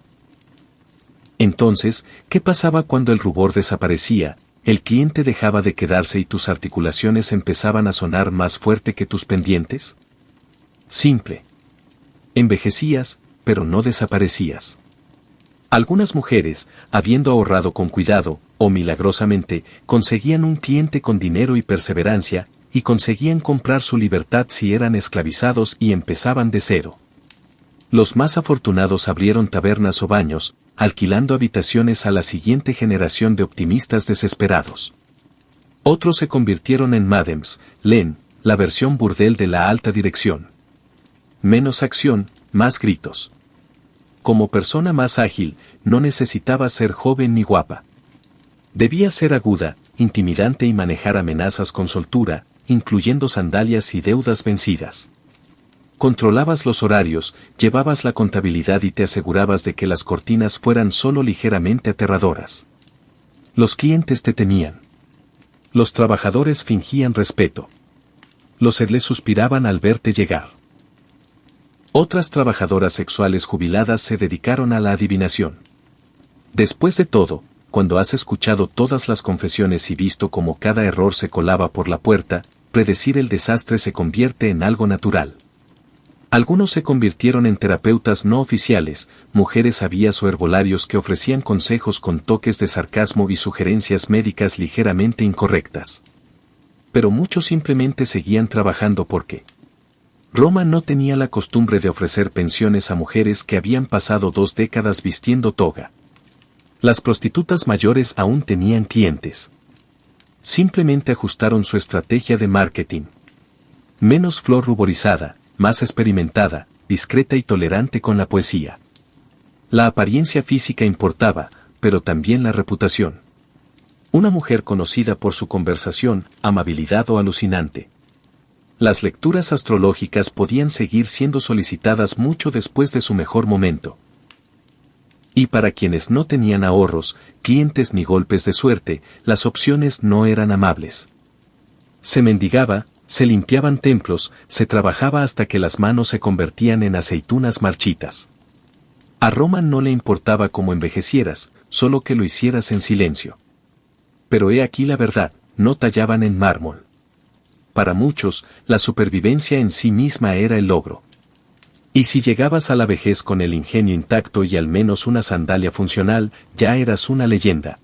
Entonces, ¿qué pasaba cuando el rubor desaparecía? ¿El cliente dejaba de quedarse y tus articulaciones empezaban a sonar más fuerte que tus pendientes? Simple. Envejecías, pero no desaparecías. Algunas mujeres, habiendo ahorrado con cuidado, o milagrosamente, conseguían un cliente con dinero y perseverancia, y conseguían comprar su libertad si eran esclavizados y empezaban de cero. Los más afortunados abrieron tabernas o baños, alquilando habitaciones a la siguiente generación de optimistas desesperados. Otros se convirtieron en madems, len, la versión burdel de la alta dirección. Menos acción, más gritos. Como persona más ágil, no necesitaba ser joven ni guapa. Debía ser aguda, intimidante y manejar amenazas con soltura, incluyendo sandalias y deudas vencidas. Controlabas los horarios, llevabas la contabilidad y te asegurabas de que las cortinas fueran solo ligeramente aterradoras. Los clientes te temían. Los trabajadores fingían respeto. Los edles suspiraban al verte llegar. Otras trabajadoras sexuales jubiladas se dedicaron a la adivinación. Después de todo, cuando has escuchado todas las confesiones y visto cómo cada error se colaba por la puerta, predecir el desastre se convierte en algo natural. Algunos se convirtieron en terapeutas no oficiales, mujeres sabias o herbolarios que ofrecían consejos con toques de sarcasmo y sugerencias médicas ligeramente incorrectas. Pero muchos simplemente seguían trabajando porque Roma no tenía la costumbre de ofrecer pensiones a mujeres que habían pasado 2 décadas vistiendo toga. Las prostitutas mayores aún tenían clientes. Simplemente ajustaron su estrategia de marketing. Menos flor ruborizada, más experimentada, discreta y tolerante con la poesía. La apariencia física importaba, pero también la reputación. Una mujer conocida por su conversación, amabilidad o alucinante. Las lecturas astrológicas podían seguir siendo solicitadas mucho después de su mejor momento. Y para quienes no tenían ahorros, clientes ni golpes de suerte, las opciones no eran amables. Se mendigaba, se limpiaban templos, se trabajaba hasta que las manos se convertían en aceitunas marchitas. A Roma no le importaba cómo envejecieras, solo que lo hicieras en silencio. Pero he aquí la verdad, no tallaban en mármol. Para muchos, la supervivencia en sí misma era el logro. Y si llegabas a la vejez con el ingenio intacto y al menos una sandalia funcional, ya eras una leyenda.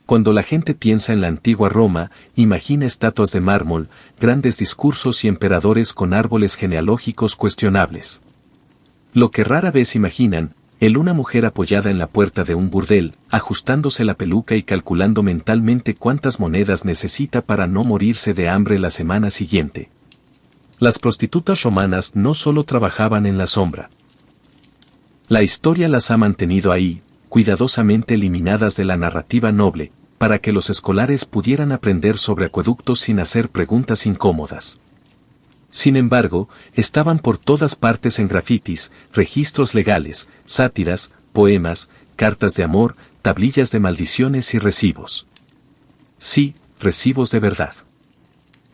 Cuando la gente piensa en la antigua Roma, imagina estatuas de mármol, grandes discursos y emperadores con árboles genealógicos cuestionables. Lo que rara vez imaginan, una mujer apoyada en la puerta de un burdel, ajustándose la peluca y calculando mentalmente cuántas monedas necesita para no morirse de hambre la semana siguiente. Las prostitutas romanas no solo trabajaban en la sombra. La historia las ha mantenido ahí, cuidadosamente eliminadas de la narrativa noble, para que los escolares pudieran aprender sobre acueductos sin hacer preguntas incómodas. Sin embargo, estaban por todas partes en grafitis, registros legales, sátiras, poemas, cartas de amor, tablillas de maldiciones y recibos. Sí, recibos de verdad.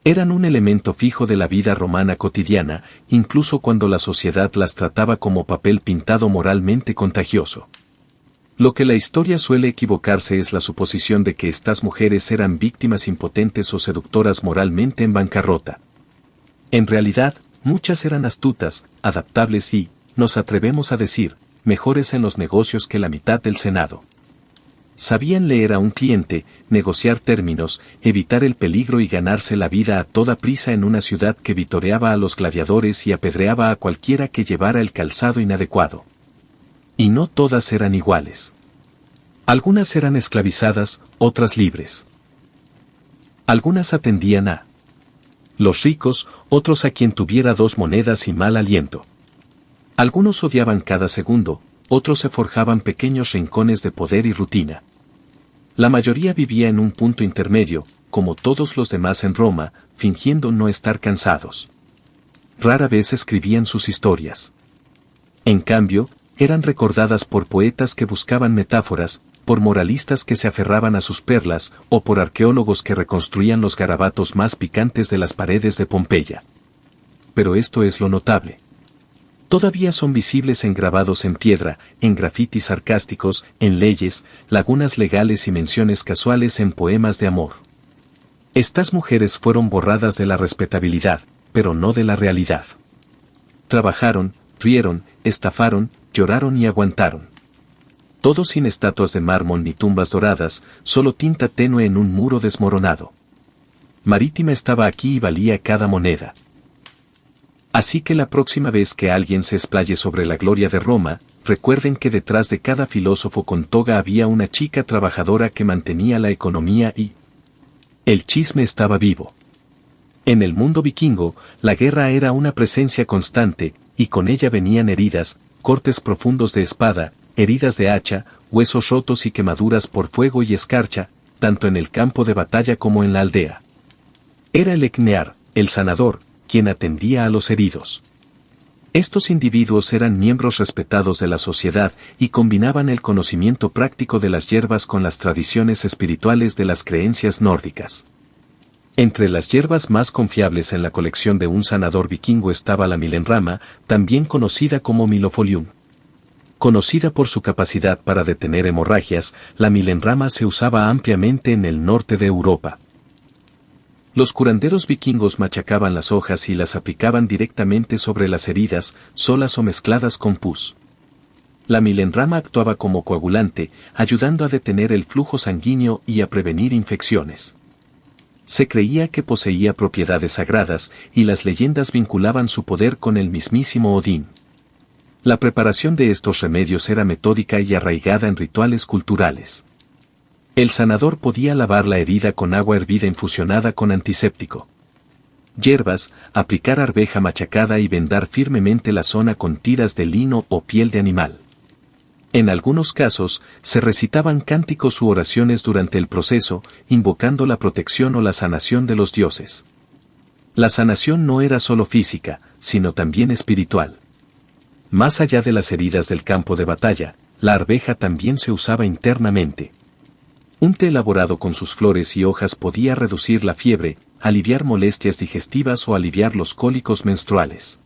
Eran un elemento fijo de la vida romana cotidiana, incluso cuando la sociedad las trataba como papel pintado moralmente contagioso. Lo que la historia suele equivocarse es la suposición de que estas mujeres eran víctimas impotentes o seductoras moralmente en bancarrota. En realidad, muchas eran astutas, adaptables y, nos atrevemos a decir, mejores en los negocios que la mitad del Senado. Sabían leer a un cliente, negociar términos, evitar el peligro y ganarse la vida a toda prisa en una ciudad que vitoreaba a los gladiadores y apedreaba a cualquiera que llevara el calzado inadecuado. Y no todas eran iguales. Algunas eran esclavizadas, otras libres. Algunas atendían a los ricos, otros a quien tuviera 2 monedas y mal aliento. Algunos odiaban cada segundo, otros se forjaban pequeños rincones de poder y rutina. La mayoría vivía en un punto intermedio, como todos los demás en Roma, fingiendo no estar cansados. Rara vez escribían sus historias. En cambio, eran recordadas por poetas que buscaban metáforas, por moralistas que se aferraban a sus perlas, o por arqueólogos que reconstruían los garabatos más picantes de las paredes de Pompeya. Pero esto es lo notable. Todavía son visibles en grabados en piedra, en grafitis sarcásticos, en leyes, lagunas legales y menciones casuales en poemas de amor. Estas mujeres fueron borradas de la respetabilidad, pero no de la realidad. Trabajaron, rieron, estafaron, lloraron y aguantaron. Todo sin estatuas de mármol ni tumbas doradas, solo tinta tenue en un muro desmoronado. Marítima estaba aquí y valía cada moneda. Así que la próxima vez que alguien se explaye sobre la gloria de Roma, recuerden que detrás de cada filósofo con toga había una chica trabajadora que mantenía la economía y el chisme estaba vivo. En el mundo vikingo, la guerra era una presencia constante, y con ella venían heridas, cortes profundos de espada, heridas de hacha, huesos rotos y quemaduras por fuego y escarcha, tanto en el campo de batalla como en la aldea. Era el Ecnear, el sanador, quien atendía a los heridos. Estos individuos eran miembros respetados de la sociedad y combinaban el conocimiento práctico de las hierbas con las tradiciones espirituales de las creencias nórdicas. Entre las hierbas más confiables en la colección de un sanador vikingo estaba la milenrama, también conocida como milofolium. Conocida por su capacidad para detener hemorragias, la milenrama se usaba ampliamente en el norte de Europa. Los curanderos vikingos machacaban las hojas y las aplicaban directamente sobre las heridas, solas o mezcladas con pus. La milenrama actuaba como coagulante, ayudando a detener el flujo sanguíneo y a prevenir infecciones. Se creía que poseía propiedades sagradas, y las leyendas vinculaban su poder con el mismísimo Odín. La preparación de estos remedios era metódica y arraigada en rituales culturales. El sanador podía lavar la herida con agua hervida infusionada con antiséptico. Hierbas, aplicar arveja machacada y vendar firmemente la zona con tiras de lino o piel de animal. En algunos casos, se recitaban cánticos u oraciones durante el proceso, invocando la protección o la sanación de los dioses. La sanación no era solo física, sino también espiritual. Más allá de las heridas del campo de batalla, la arveja también se usaba internamente. Un té elaborado con sus flores y hojas podía reducir la fiebre, aliviar molestias digestivas o aliviar los cólicos menstruales.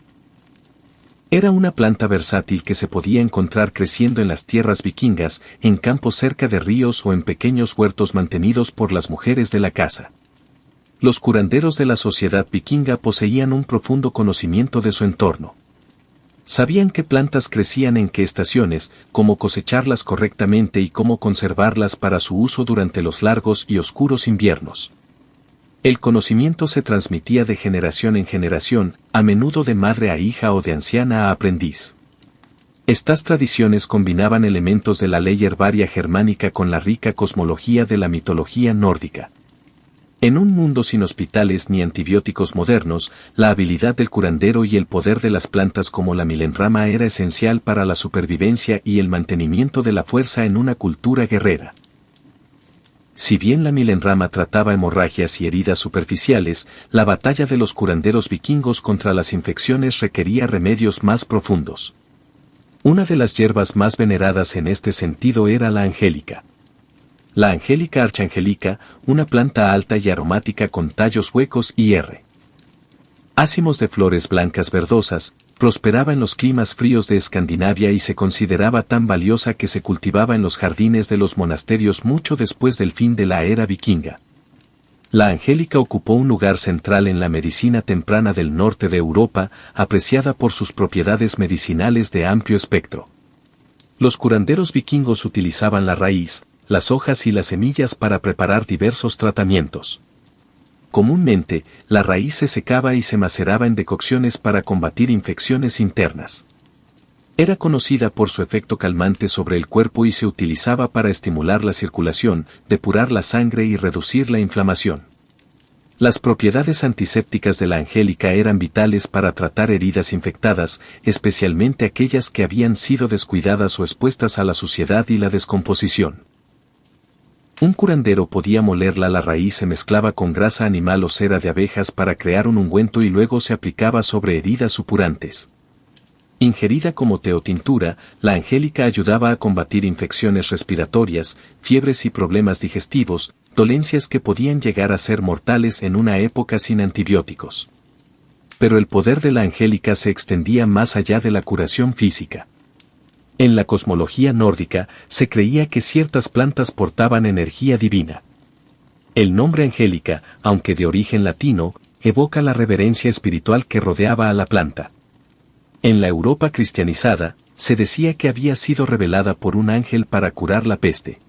Era una planta versátil que se podía encontrar creciendo en las tierras vikingas, en campos cerca de ríos o en pequeños huertos mantenidos por las mujeres de la casa. Los curanderos de la sociedad vikinga poseían un profundo conocimiento de su entorno. Sabían qué plantas crecían en qué estaciones, cómo cosecharlas correctamente y cómo conservarlas para su uso durante los largos y oscuros inviernos. El conocimiento se transmitía de generación en generación, a menudo de madre a hija o de anciana a aprendiz. Estas tradiciones combinaban elementos de la ley herbaria germánica con la rica cosmología de la mitología nórdica. En un mundo sin hospitales ni antibióticos modernos, la habilidad del curandero y el poder de las plantas como la milenrama era esencial para la supervivencia y el mantenimiento de la fuerza en una cultura guerrera. Si bien la milenrama trataba hemorragias y heridas superficiales, la batalla de los curanderos vikingos contra las infecciones requería remedios más profundos. Una de las hierbas más veneradas en este sentido era la angélica. La Angélica archangelica, una planta alta y aromática con tallos huecos y ácimos de flores blancas verdosas, prosperaba en los climas fríos de Escandinavia y se consideraba tan valiosa que se cultivaba en los jardines de los monasterios mucho después del fin de la era vikinga. La Angélica ocupó un lugar central en la medicina temprana del norte de Europa, apreciada por sus propiedades medicinales de amplio espectro. Los curanderos vikingos utilizaban la raíz, las hojas y las semillas para preparar diversos tratamientos. Comúnmente, la raíz se secaba y se maceraba en decocciones para combatir infecciones internas. Era conocida por su efecto calmante sobre el cuerpo y se utilizaba para estimular la circulación, depurar la sangre y reducir la inflamación. Las propiedades antisépticas de la Angélica eran vitales para tratar heridas infectadas, especialmente aquellas que habían sido descuidadas o expuestas a la suciedad y la descomposición. Un curandero podía molerla, la raíz se mezclaba con grasa animal o cera de abejas para crear un ungüento y luego se aplicaba sobre heridas supurantes. Ingerida como té o tintura, la Angélica ayudaba a combatir infecciones respiratorias, fiebres y problemas digestivos, dolencias que podían llegar a ser mortales en una época sin antibióticos. Pero el poder de la Angélica se extendía más allá de la curación física. En la cosmología nórdica, se creía que ciertas plantas portaban energía divina. El nombre Angélica, aunque de origen latino, evoca la reverencia espiritual que rodeaba a la planta. En la Europa cristianizada, se decía que había sido revelada por un ángel para curar la peste.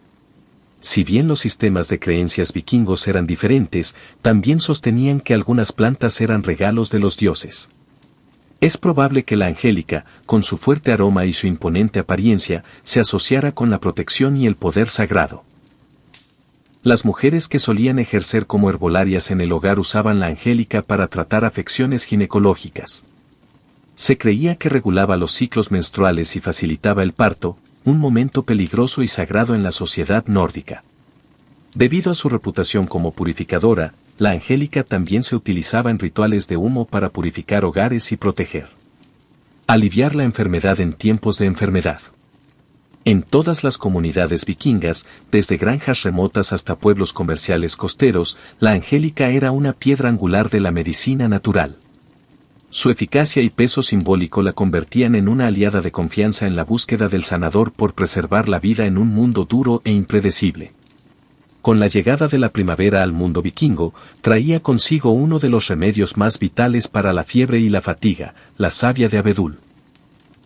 Si bien los sistemas de creencias vikingos eran diferentes, también sostenían que algunas plantas eran regalos de los dioses. Es probable que la Angélica, con su fuerte aroma y su imponente apariencia, se asociara con la protección y el poder sagrado. Las mujeres que solían ejercer como herbolarias en el hogar usaban la Angélica para tratar afecciones ginecológicas. Se creía que regulaba los ciclos menstruales y facilitaba el parto, un momento peligroso y sagrado en la sociedad nórdica. Debido a su reputación como purificadora, la Angélica también se utilizaba en rituales de humo para purificar hogares y proteger. Aliviar la enfermedad en tiempos de enfermedad. En todas las comunidades vikingas, desde granjas remotas hasta pueblos comerciales costeros, la Angélica era una piedra angular de la medicina natural. Su eficacia y peso simbólico la convertían en una aliada de confianza en la búsqueda del sanador por preservar la vida en un mundo duro e impredecible. Con la llegada de la primavera al mundo vikingo, traía consigo uno de los remedios más vitales para la fiebre y la fatiga, la savia de abedul.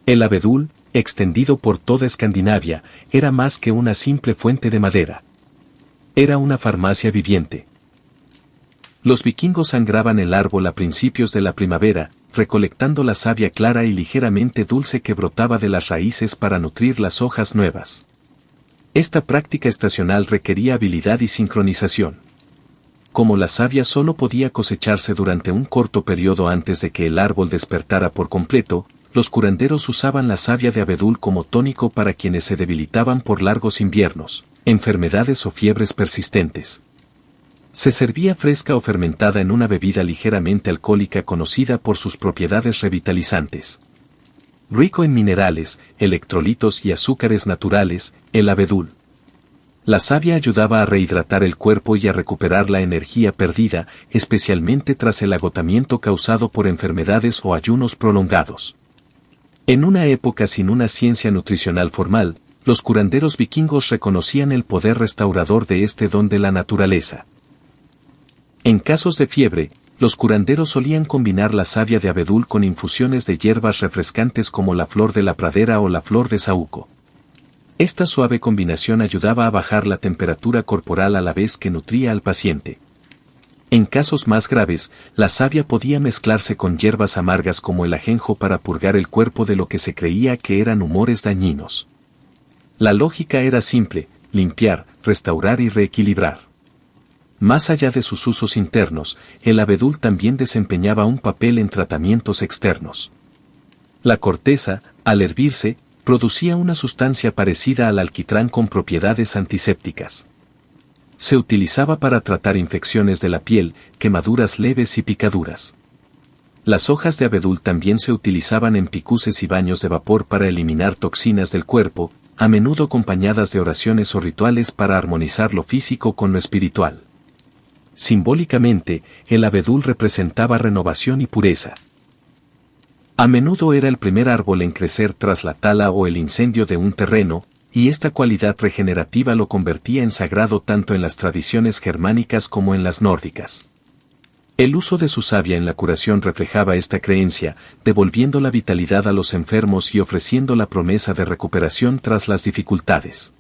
El abedul, extendido por toda Escandinavia, era más que una simple fuente de madera. Era una farmacia viviente. Los vikingos sangraban el árbol a principios de la primavera, recolectando la savia clara y ligeramente dulce que brotaba de las raíces para nutrir las hojas nuevas. Esta práctica estacional requería habilidad y sincronización. Como la savia solo podía cosecharse durante un corto periodo antes de que el árbol despertara por completo, los curanderos usaban la savia de abedul como tónico para quienes se debilitaban por largos inviernos, enfermedades o fiebres persistentes. Se servía fresca o fermentada en una bebida ligeramente alcohólica conocida por sus propiedades revitalizantes. Rico en minerales, electrolitos y azúcares naturales, el abedul. La savia ayudaba a rehidratar el cuerpo y a recuperar la energía perdida, especialmente tras el agotamiento causado por enfermedades o ayunos prolongados. En una época sin una ciencia nutricional formal, los curanderos vikingos reconocían el poder restaurador de este don de la naturaleza. En casos de fiebre, los curanderos solían combinar la savia de abedul con infusiones de hierbas refrescantes como la flor de la pradera o la flor de saúco. Esta suave combinación ayudaba a bajar la temperatura corporal a la vez que nutría al paciente. En casos más graves, la savia podía mezclarse con hierbas amargas como el ajenjo para purgar el cuerpo de lo que se creía que eran humores dañinos. La lógica era simple: limpiar, restaurar y reequilibrar. Más allá de sus usos internos, el abedul también desempeñaba un papel en tratamientos externos. La corteza, al hervirse, producía una sustancia parecida al alquitrán con propiedades antisépticas. Se utilizaba para tratar infecciones de la piel, quemaduras leves y picaduras. Las hojas de abedul también se utilizaban en picuses y baños de vapor para eliminar toxinas del cuerpo, a menudo acompañadas de oraciones o rituales para armonizar lo físico con lo espiritual. Simbólicamente, el abedul representaba renovación y pureza. A menudo era el primer árbol en crecer tras la tala o el incendio de un terreno, y esta cualidad regenerativa lo convertía en sagrado tanto en las tradiciones germánicas como en las nórdicas. El uso de su savia en la curación reflejaba esta creencia, devolviendo la vitalidad a los enfermos y ofreciendo la promesa de recuperación tras las dificultades.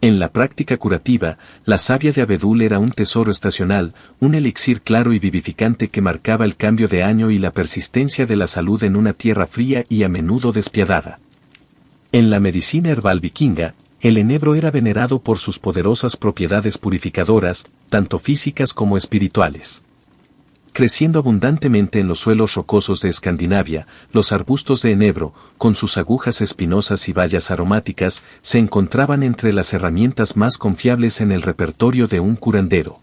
En la práctica curativa, la savia de abedul era un tesoro estacional, un elixir claro y vivificante que marcaba el cambio de año y la persistencia de la salud en una tierra fría y a menudo despiadada. En la medicina herbal vikinga, el enebro era venerado por sus poderosas propiedades purificadoras, tanto físicas como espirituales. Creciendo abundantemente en los suelos rocosos de Escandinavia, los arbustos de enebro, con sus agujas espinosas y bayas aromáticas, se encontraban entre las herramientas más confiables en el repertorio de un curandero.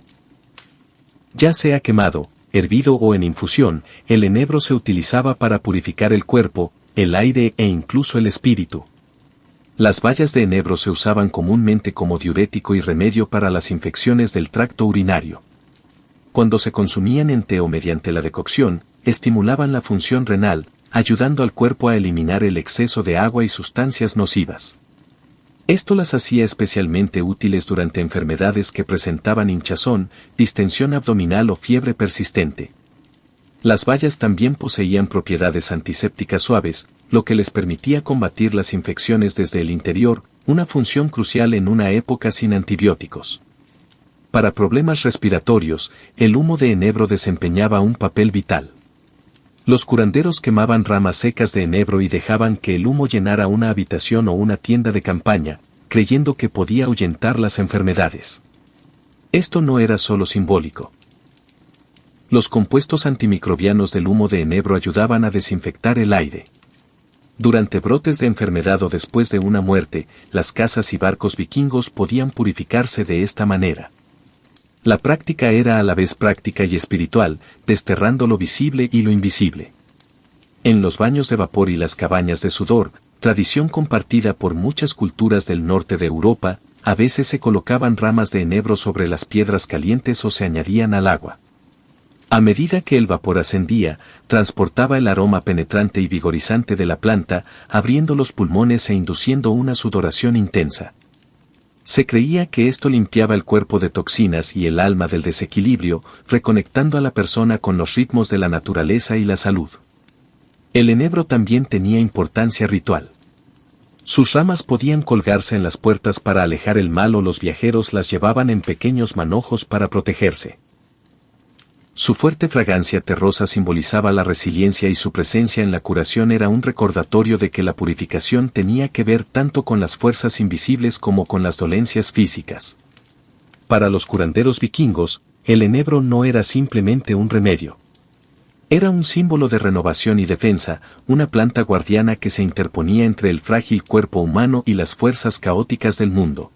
Ya sea quemado, hervido o en infusión, el enebro se utilizaba para purificar el cuerpo, el aire e incluso el espíritu. Las bayas de enebro se usaban comúnmente como diurético y remedio para las infecciones del tracto urinario. Cuando se consumían en té o mediante la decocción, estimulaban la función renal, ayudando al cuerpo a eliminar el exceso de agua y sustancias nocivas. Esto las hacía especialmente útiles durante enfermedades que presentaban hinchazón, distensión abdominal o fiebre persistente. Las bayas también poseían propiedades antisépticas suaves, lo que les permitía combatir las infecciones desde el interior, una función crucial en una época sin antibióticos. Para problemas respiratorios, el humo de enebro desempeñaba un papel vital. Los curanderos quemaban ramas secas de enebro y dejaban que el humo llenara una habitación o una tienda de campaña, creyendo que podía ahuyentar las enfermedades. Esto no era solo simbólico. Los compuestos antimicrobianos del humo de enebro ayudaban a desinfectar el aire. Durante brotes de enfermedad o después de una muerte, las casas y barcos vikingos podían purificarse de esta manera. La práctica era a la vez práctica y espiritual, desterrando lo visible y lo invisible. En los baños de vapor y las cabañas de sudor, tradición compartida por muchas culturas del norte de Europa, a veces se colocaban ramas de enebro sobre las piedras calientes o se añadían al agua. A medida que el vapor ascendía, transportaba el aroma penetrante y vigorizante de la planta, abriendo los pulmones e induciendo una sudoración intensa. Se creía que esto limpiaba el cuerpo de toxinas y el alma del desequilibrio, reconectando a la persona con los ritmos de la naturaleza y la salud. El enebro también tenía importancia ritual. Sus ramas podían colgarse en las puertas para alejar el mal o los viajeros las llevaban en pequeños manojos para protegerse. Su fuerte fragancia terrosa simbolizaba la resiliencia y su presencia en la curación era un recordatorio de que la purificación tenía que ver tanto con las fuerzas invisibles como con las dolencias físicas. Para los curanderos vikingos, el enebro no era simplemente un remedio. Era un símbolo de renovación y defensa, una planta guardiana que se interponía entre el frágil cuerpo humano y las fuerzas caóticas del mundo.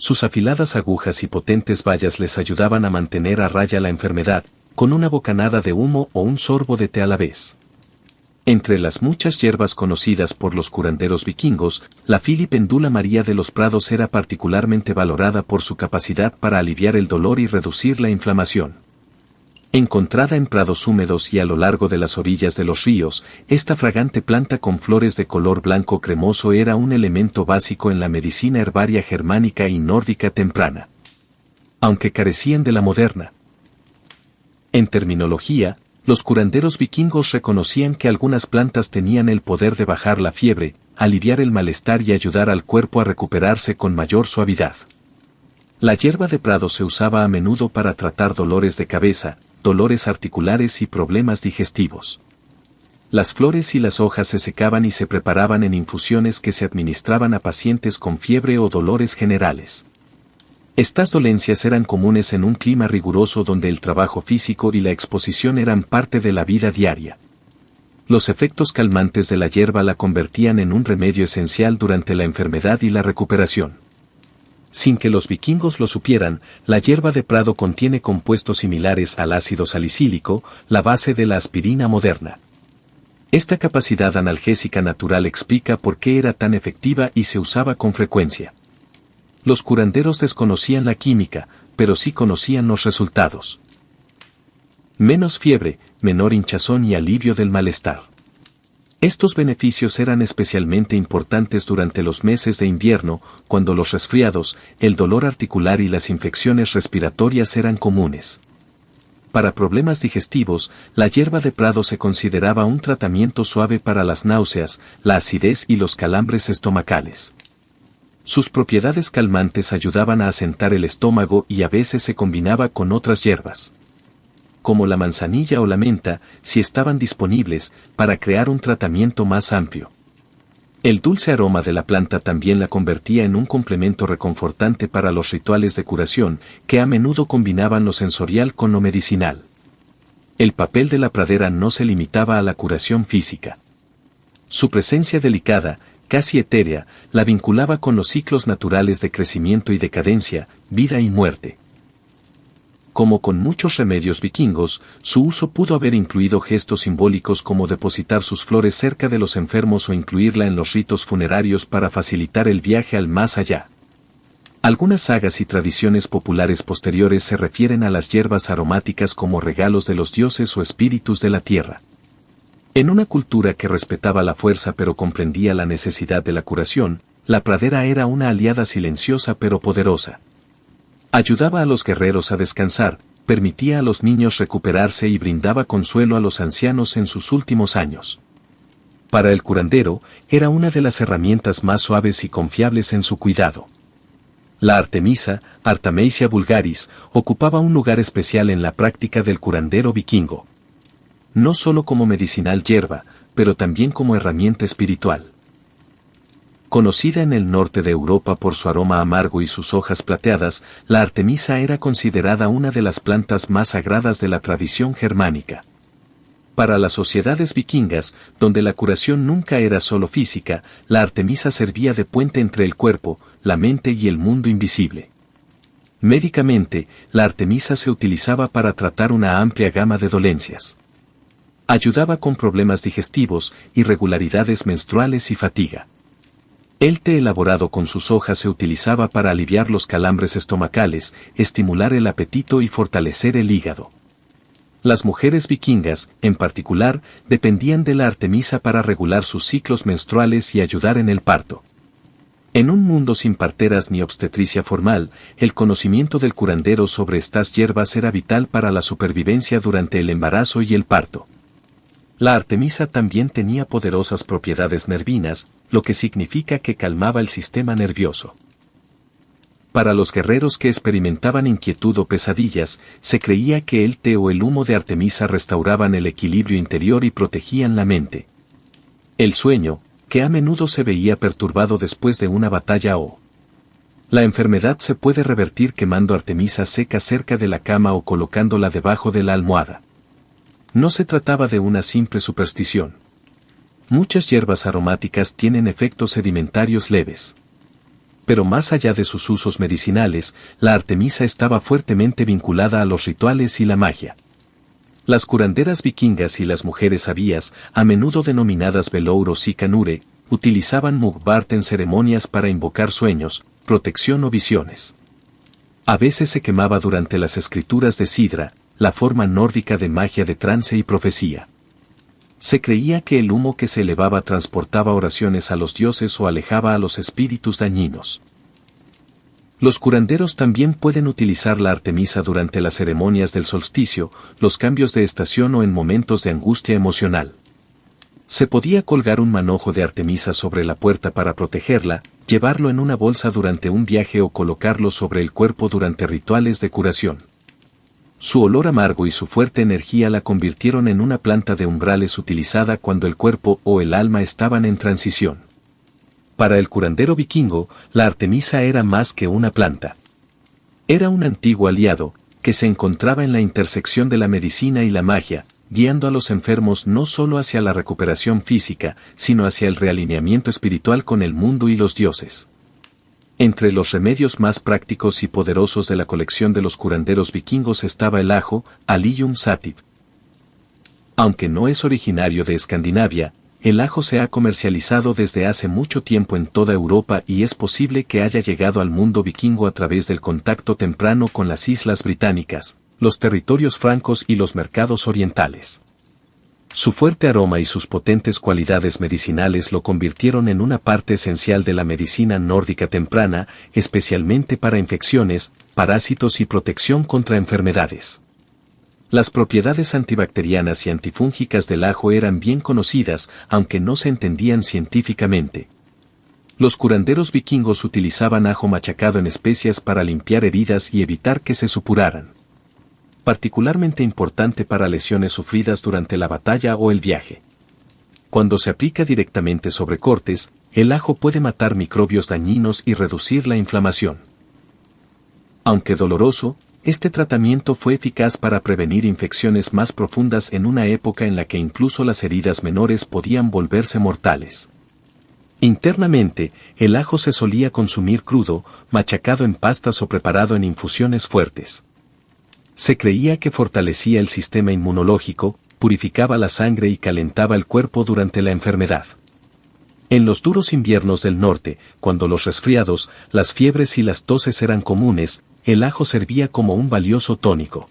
Sus afiladas agujas y potentes bayas les ayudaban a mantener a raya la enfermedad, con una bocanada de humo o un sorbo de té a la vez. Entre las muchas hierbas conocidas por los curanderos vikingos, la filipendula María de los Prados era particularmente valorada por su capacidad para aliviar el dolor y reducir la inflamación. Encontrada en prados húmedos y a lo largo de las orillas de los ríos, esta fragante planta con flores de color blanco cremoso era un elemento básico en la medicina herbaria germánica y nórdica temprana. Aunque carecían de la moderna. En terminología, los curanderos vikingos reconocían que algunas plantas tenían el poder de bajar la fiebre, aliviar el malestar y ayudar al cuerpo a recuperarse con mayor suavidad. La hierba de prado se usaba a menudo para tratar dolores de cabeza, dolores articulares y problemas digestivos. Las flores y las hojas se secaban y se preparaban en infusiones que se administraban a pacientes con fiebre o dolores generales. Estas dolencias eran comunes en un clima riguroso donde el trabajo físico y la exposición eran parte de la vida diaria. Los efectos calmantes de la hierba la convertían en un remedio esencial durante la enfermedad y la recuperación. Sin que los vikingos lo supieran, la hierba de prado contiene compuestos similares al ácido salicílico, la base de la aspirina moderna. Esta capacidad analgésica natural explica por qué era tan efectiva y se usaba con frecuencia. Los curanderos desconocían la química, pero sí conocían los resultados. Menos fiebre, menor hinchazón y alivio del malestar. Estos beneficios eran especialmente importantes durante los meses de invierno, cuando los resfriados, el dolor articular y las infecciones respiratorias eran comunes. Para problemas digestivos, la hierba de prado se consideraba un tratamiento suave para las náuseas, la acidez y los calambres estomacales. Sus propiedades calmantes ayudaban a asentar el estómago y a veces se combinaba con otras hierbas, como la manzanilla o la menta, si estaban disponibles, para crear un tratamiento más amplio. El dulce aroma de la planta también la convertía en un complemento reconfortante para los rituales de curación, que a menudo combinaban lo sensorial con lo medicinal. El papel de la pradera no se limitaba a la curación física. Su presencia delicada, casi etérea, la vinculaba con los ciclos naturales de crecimiento y decadencia, vida y muerte. Como con muchos remedios vikingos, su uso pudo haber incluido gestos simbólicos como depositar sus flores cerca de los enfermos o incluirla en los ritos funerarios para facilitar el viaje al más allá. Algunas sagas y tradiciones populares posteriores se refieren a las hierbas aromáticas como regalos de los dioses o espíritus de la tierra. En una cultura que respetaba la fuerza pero comprendía la necesidad de la curación, la pradera era una aliada silenciosa pero poderosa. Ayudaba a los guerreros a descansar, permitía a los niños recuperarse y brindaba consuelo a los ancianos en sus últimos años. Para el curandero, era una de las herramientas más suaves y confiables en su cuidado. La Artemisa, Artemisia vulgaris, ocupaba un lugar especial en la práctica del curandero vikingo. No solo como medicinal hierba, pero también como herramienta espiritual. Conocida en el norte de Europa por su aroma amargo y sus hojas plateadas, la Artemisa era considerada una de las plantas más sagradas de la tradición germánica. Para las sociedades vikingas, donde la curación nunca era solo física, la Artemisa servía de puente entre el cuerpo, la mente y el mundo invisible. Médicamente, la Artemisa se utilizaba para tratar una amplia gama de dolencias. Ayudaba con problemas digestivos, irregularidades menstruales y fatiga. El té elaborado con sus hojas se utilizaba para aliviar los calambres estomacales, estimular el apetito y fortalecer el hígado. Las mujeres vikingas, en particular, dependían de la Artemisa para regular sus ciclos menstruales y ayudar en el parto. En un mundo sin parteras ni obstetricia formal, el conocimiento del curandero sobre estas hierbas era vital para la supervivencia durante el embarazo y el parto. La Artemisa también tenía poderosas propiedades nervinas, lo que significa que calmaba el sistema nervioso. Para los guerreros que experimentaban inquietud o pesadillas, se creía que el té o el humo de Artemisa restauraban el equilibrio interior y protegían la mente. El sueño, que a menudo se veía perturbado después de una batalla o la enfermedad se puede revertir quemando Artemisa seca cerca de la cama o colocándola debajo de la almohada. No se trataba de una simple superstición. Muchas hierbas aromáticas tienen efectos sedimentarios leves. Pero más allá de sus usos medicinales, la Artemisa estaba fuertemente vinculada a los rituales y la magia. Las curanderas vikingas y las mujeres sabias, a menudo denominadas velour o sikanure, utilizaban mugbart en ceremonias para invocar sueños, protección o visiones. A veces se quemaba durante las escrituras de Sidra, la forma nórdica de magia de trance y profecía. Se creía que el humo que se elevaba transportaba oraciones a los dioses o alejaba a los espíritus dañinos. Los curanderos también pueden utilizar la Artemisa durante las ceremonias del solsticio, los cambios de estación o en momentos de angustia emocional. Se podía colgar un manojo de Artemisa sobre la puerta para protegerla, llevarlo en una bolsa durante un viaje o colocarlo sobre el cuerpo durante rituales de curación. Su olor amargo y su fuerte energía la convirtieron en una planta de umbrales utilizada cuando el cuerpo o el alma estaban en transición. Para el curandero vikingo, la Artemisa era más que una planta. Era un antiguo aliado, que se encontraba en la intersección de la medicina y la magia, guiando a los enfermos no solo hacia la recuperación física, sino hacia el realineamiento espiritual con el mundo y los dioses. Entre los remedios más prácticos y poderosos de la colección de los curanderos vikingos estaba el ajo, Allium sativ. Aunque no es originario de Escandinavia, el ajo se ha comercializado desde hace mucho tiempo en toda Europa y es posible que haya llegado al mundo vikingo a través del contacto temprano con las islas británicas, los territorios francos y los mercados orientales. Su fuerte aroma y sus potentes cualidades medicinales lo convirtieron en una parte esencial de la medicina nórdica temprana, especialmente para infecciones, parásitos y protección contra enfermedades. Las propiedades antibacterianas y antifúngicas del ajo eran bien conocidas, aunque no se entendían científicamente. Los curanderos vikingos utilizaban ajo machacado en especias para limpiar heridas y evitar que se supuraran. Particularmente importante para lesiones sufridas durante la batalla o el viaje. Cuando se aplica directamente sobre cortes, el ajo puede matar microbios dañinos y reducir la inflamación. Aunque doloroso, este tratamiento fue eficaz para prevenir infecciones más profundas en una época en la que incluso las heridas menores podían volverse mortales. Internamente, el ajo se solía consumir crudo, machacado en pastas o preparado en infusiones fuertes. Se creía que fortalecía el sistema inmunológico, purificaba la sangre y calentaba el cuerpo durante la enfermedad. En los duros inviernos del norte, cuando los resfriados, las fiebres y las toses eran comunes, el ajo servía como un valioso tónico.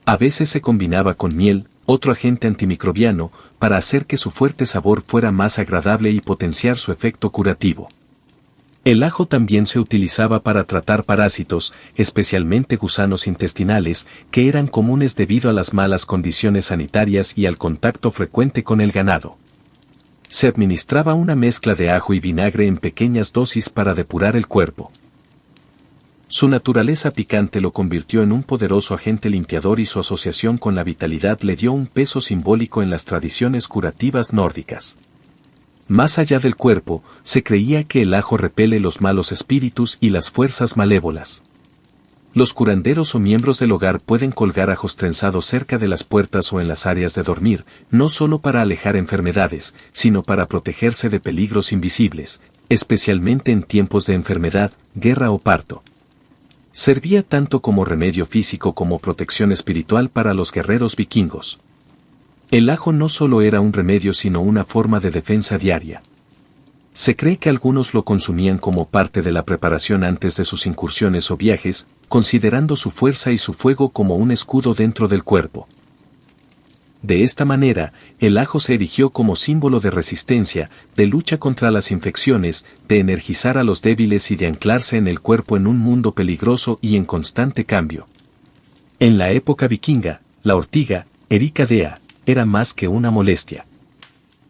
A veces se combinaba con miel, otro agente antimicrobiano, para hacer que su fuerte sabor fuera más agradable y potenciar su efecto curativo. El ajo también se utilizaba para tratar parásitos, especialmente gusanos intestinales, que eran comunes debido a las malas condiciones sanitarias y al contacto frecuente con el ganado. Se administraba una mezcla de ajo y vinagre en pequeñas dosis para depurar el cuerpo. Su naturaleza picante lo convirtió en un poderoso agente limpiador y su asociación con la vitalidad le dio un peso simbólico en las tradiciones curativas nórdicas. Más allá del cuerpo, se creía que el ajo repele los malos espíritus y las fuerzas malévolas. Los curanderos o miembros del hogar pueden colgar ajos trenzados cerca de las puertas o en las áreas de dormir, no solo para alejar enfermedades, sino para protegerse de peligros invisibles, especialmente en tiempos de enfermedad, guerra o parto. Servía tanto como remedio físico como protección espiritual para los guerreros vikingos. El ajo no solo era un remedio sino una forma de defensa diaria. Se cree que algunos lo consumían como parte de la preparación antes de sus incursiones o viajes, considerando su fuerza y su fuego como un escudo dentro del cuerpo. De esta manera, el ajo se erigió como símbolo de resistencia, de lucha contra las infecciones, de energizar a los débiles y de anclarse en el cuerpo en un mundo peligroso y en constante cambio. En la época vikinga, la ortiga, Erica dea, era más que una molestia.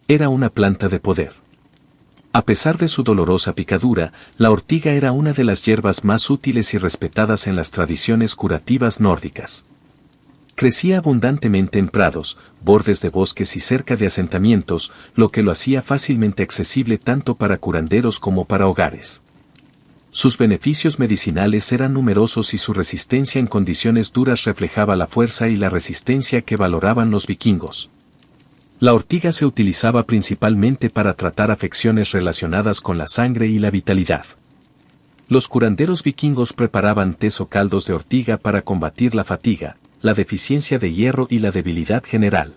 Era una planta de poder. A pesar de su dolorosa picadura, la ortiga era una de las hierbas más útiles y respetadas en las tradiciones curativas nórdicas. Crecía abundantemente en prados, bordes de bosques y cerca de asentamientos, lo que lo hacía fácilmente accesible tanto para curanderos como para hogares. Sus beneficios medicinales eran numerosos y su resistencia en condiciones duras reflejaba la fuerza y la resistencia que valoraban los vikingos. La ortiga se utilizaba principalmente para tratar afecciones relacionadas con la sangre y la vitalidad. Los curanderos vikingos preparaban tés o caldos de ortiga para combatir la fatiga, la deficiencia de hierro y la debilidad general.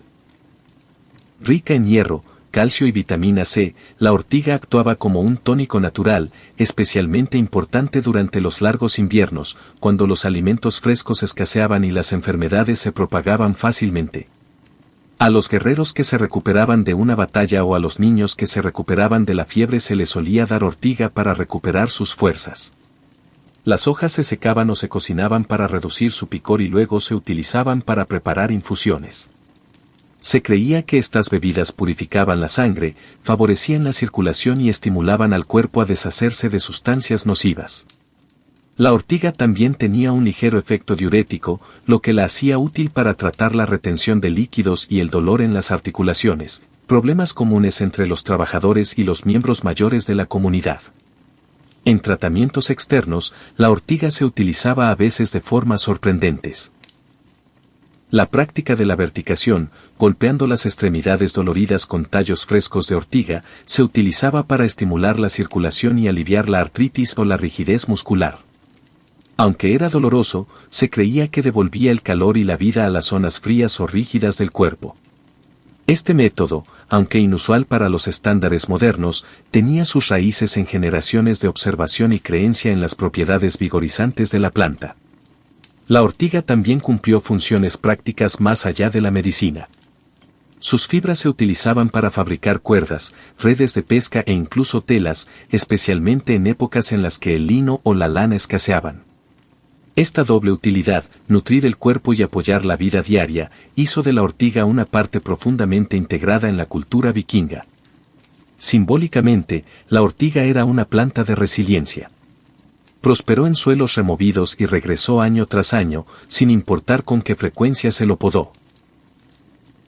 Rica en hierro, calcio y vitamina C, la ortiga actuaba como un tónico natural, especialmente importante durante los largos inviernos, cuando los alimentos frescos escaseaban y las enfermedades se propagaban fácilmente. A los guerreros que se recuperaban de una batalla o a los niños que se recuperaban de la fiebre se les solía dar ortiga para recuperar sus fuerzas. Las hojas se secaban o se cocinaban para reducir su picor y luego se utilizaban para preparar infusiones. Se creía que estas bebidas purificaban la sangre, favorecían la circulación y estimulaban al cuerpo a deshacerse de sustancias nocivas. La ortiga también tenía un ligero efecto diurético, lo que la hacía útil para tratar la retención de líquidos y el dolor en las articulaciones, problemas comunes entre los trabajadores y los miembros mayores de la comunidad. En tratamientos externos, la ortiga se utilizaba a veces de formas sorprendentes. La práctica de la verticación, golpeando las extremidades doloridas con tallos frescos de ortiga, se utilizaba para estimular la circulación y aliviar la artritis o la rigidez muscular. Aunque era doloroso, se creía que devolvía el calor y la vida a las zonas frías o rígidas del cuerpo. Este método, aunque inusual para los estándares modernos, tenía sus raíces en generaciones de observación y creencia en las propiedades vigorizantes de la planta. La ortiga también cumplió funciones prácticas más allá de la medicina. Sus fibras se utilizaban para fabricar cuerdas, redes de pesca e incluso telas, especialmente en épocas en las que el lino o la lana escaseaban. Esta doble utilidad, nutrir el cuerpo y apoyar la vida diaria, hizo de la ortiga una parte profundamente integrada en la cultura vikinga. Simbólicamente, la ortiga era una planta de resiliencia. Prosperó en suelos removidos y regresó año tras año, sin importar con qué frecuencia se lo podó.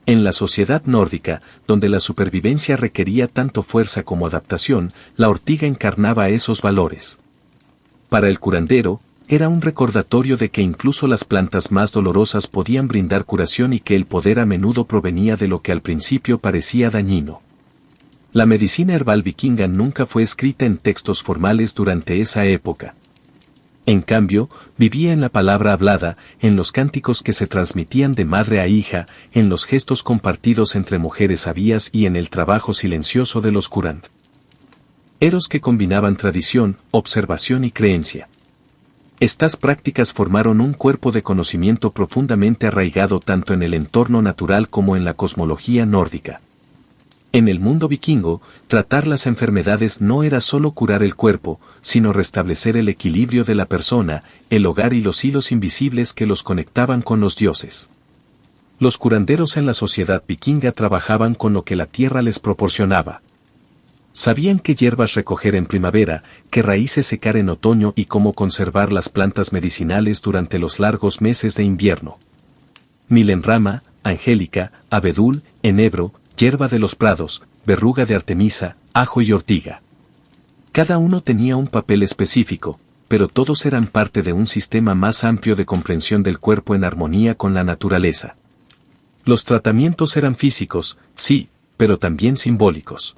En la sociedad nórdica, donde la supervivencia requería tanto fuerza como adaptación, la ortiga encarnaba esos valores. Para el curandero, era un recordatorio de que incluso las plantas más dolorosas podían brindar curación y que el poder a menudo provenía de lo que al principio parecía dañino. La medicina herbal vikinga nunca fue escrita en textos formales durante esa época. En cambio, vivía en la palabra hablada, en los cánticos que se transmitían de madre a hija, en los gestos compartidos entre mujeres sabias y en el trabajo silencioso de los curand. Eros que combinaban tradición, observación y creencia. Estas prácticas formaron un cuerpo de conocimiento profundamente arraigado tanto en el entorno natural como en la cosmología nórdica. En el mundo vikingo, tratar las enfermedades no era solo curar el cuerpo, sino restablecer el equilibrio de la persona, el hogar y los hilos invisibles que los conectaban con los dioses. Los curanderos en la sociedad vikinga trabajaban con lo que la tierra les proporcionaba. Sabían qué hierbas recoger en primavera, qué raíces secar en otoño y cómo conservar las plantas medicinales durante los largos meses de invierno. Milenrama, angélica, abedul, enebro, hierba de los prados, verruga de artemisa, ajo y ortiga. Cada uno tenía un papel específico, pero todos eran parte de un sistema más amplio de comprensión del cuerpo en armonía con la naturaleza. Los tratamientos eran físicos, sí, pero también simbólicos.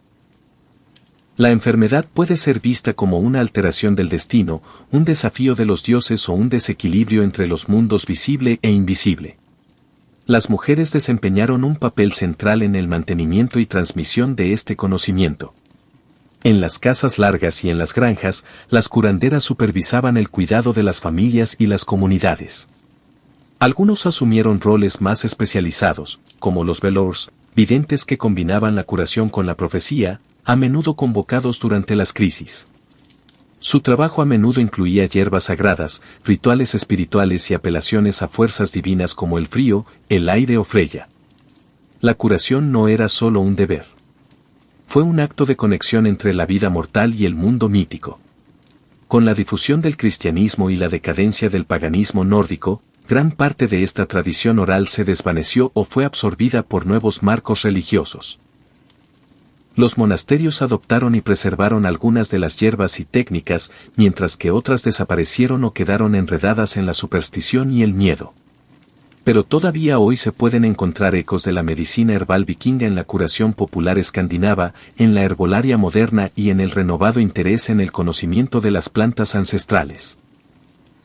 La enfermedad puede ser vista como una alteración del destino, un desafío de los dioses o un desequilibrio entre los mundos visible e invisible. Las mujeres desempeñaron un papel central en el mantenimiento y transmisión de este conocimiento. En las casas largas y en las granjas, las curanderas supervisaban el cuidado de las familias y las comunidades. Algunos asumieron roles más especializados, como los velors, videntes que combinaban la curación con la profecía, a menudo convocados durante las crisis. Su trabajo a menudo incluía hierbas sagradas, rituales espirituales y apelaciones a fuerzas divinas como el frío, el aire o Freya. La curación no era solo un deber. Fue un acto de conexión entre la vida mortal y el mundo mítico. Con la difusión del cristianismo y la decadencia del paganismo nórdico, gran parte de esta tradición oral se desvaneció o fue absorbida por nuevos marcos religiosos. Los monasterios adoptaron y preservaron algunas de las hierbas y técnicas, mientras que otras desaparecieron o quedaron enredadas en la superstición y el miedo. Pero todavía hoy se pueden encontrar ecos de la medicina herbal vikinga en la curación popular escandinava, en la herbolaria moderna y en el renovado interés en el conocimiento de las plantas ancestrales.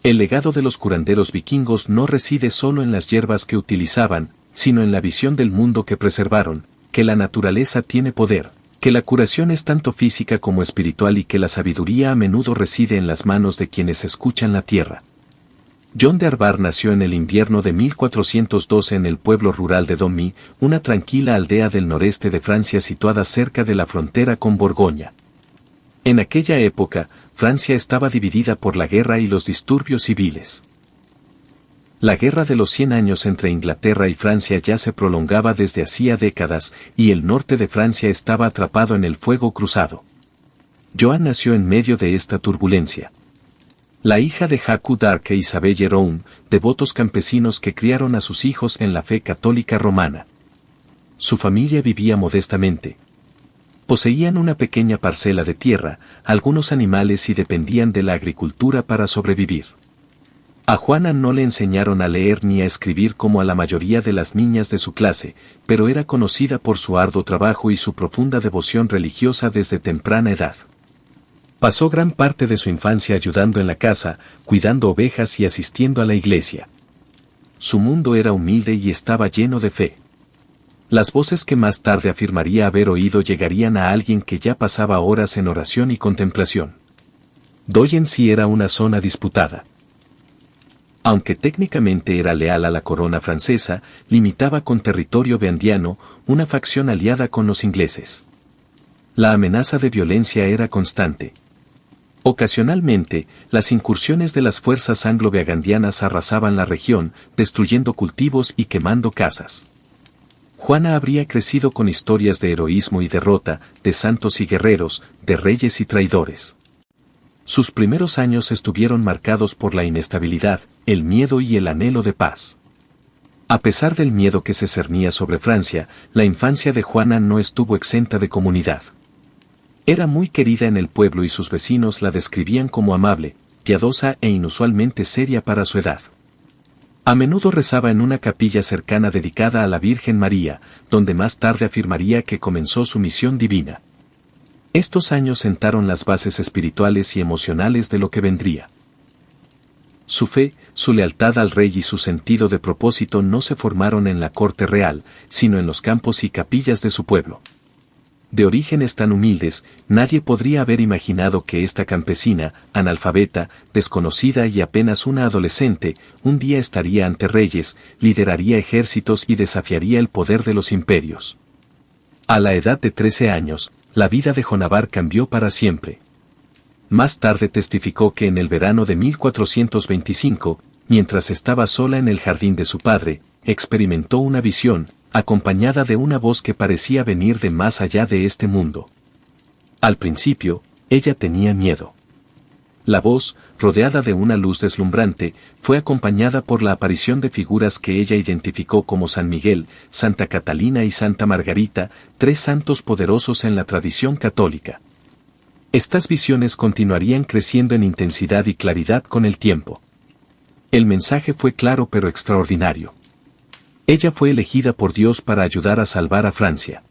El legado de los curanderos vikingos no reside solo en las hierbas que utilizaban, sino en la visión del mundo que preservaron, que la naturaleza tiene poder, que la curación es tanto física como espiritual y que la sabiduría a menudo reside en las manos de quienes escuchan la tierra. John de Arbar nació en el invierno de 1412 en el pueblo rural de Domy, una tranquila aldea del noreste de Francia situada cerca de la frontera con Borgoña. En aquella época, Francia estaba dividida por la guerra y los disturbios civiles. La guerra de los 100 años entre Inglaterra y Francia ya se prolongaba desde hacía décadas, y el norte de Francia estaba atrapado en el fuego cruzado. Joan nació en medio de esta turbulencia. La hija de Jacques d'Arc e Isabelle Geroun, devotos campesinos que criaron a sus hijos en la fe católica romana. Su familia vivía modestamente. Poseían una pequeña parcela de tierra, algunos animales y dependían de la agricultura para sobrevivir. A Juana no le enseñaron a leer ni a escribir como a la mayoría de las niñas de su clase, pero era conocida por su arduo trabajo y su profunda devoción religiosa desde temprana edad. Pasó gran parte de su infancia ayudando en la casa, cuidando ovejas y asistiendo a la iglesia. Su mundo era humilde y estaba lleno de fe. Las voces que más tarde afirmaría haber oído llegarían a alguien que ya pasaba horas en oración y contemplación. Douai en sí era una zona disputada. Aunque técnicamente era leal a la corona francesa, limitaba con territorio vendiano, una facción aliada con los ingleses. La amenaza de violencia era constante. Ocasionalmente, las incursiones de las fuerzas anglo-vegandianas arrasaban la región, destruyendo cultivos y quemando casas. Juana habría crecido con historias de heroísmo y derrota, de santos y guerreros, de reyes y traidores. Sus primeros años estuvieron marcados por la inestabilidad, el miedo y el anhelo de paz. A pesar del miedo que se cernía sobre Francia, la infancia de Juana no estuvo exenta de comunidad. Era muy querida en el pueblo y sus vecinos la describían como amable, piadosa e inusualmente seria para su edad. A menudo rezaba en una capilla cercana dedicada a la Virgen María, donde más tarde afirmaría que comenzó su misión divina. Estos años sentaron las bases espirituales y emocionales de lo que vendría. Su fe, su lealtad al rey y su sentido de propósito no se formaron en la corte real, sino en los campos y capillas de su pueblo. De orígenes tan humildes, nadie podría haber imaginado que esta campesina, analfabeta, desconocida y apenas una adolescente, un día estaría ante reyes, lideraría ejércitos y desafiaría el poder de los imperios. A la edad de 13 años, la vida de Jonavar cambió para siempre. Más tarde testificó que en el verano de 1425, mientras estaba sola en el jardín de su padre, experimentó una visión, acompañada de una voz que parecía venir de más allá de este mundo. Al principio, ella tenía miedo. La voz, rodeada de una luz deslumbrante, fue acompañada por la aparición de figuras que ella identificó como San Miguel, Santa Catalina y Santa Margarita, 3 santos poderosos en la tradición católica. Estas visiones continuarían creciendo en intensidad y claridad con el tiempo. El mensaje fue claro pero extraordinario. Ella fue elegida por Dios para ayudar a salvar a Francia.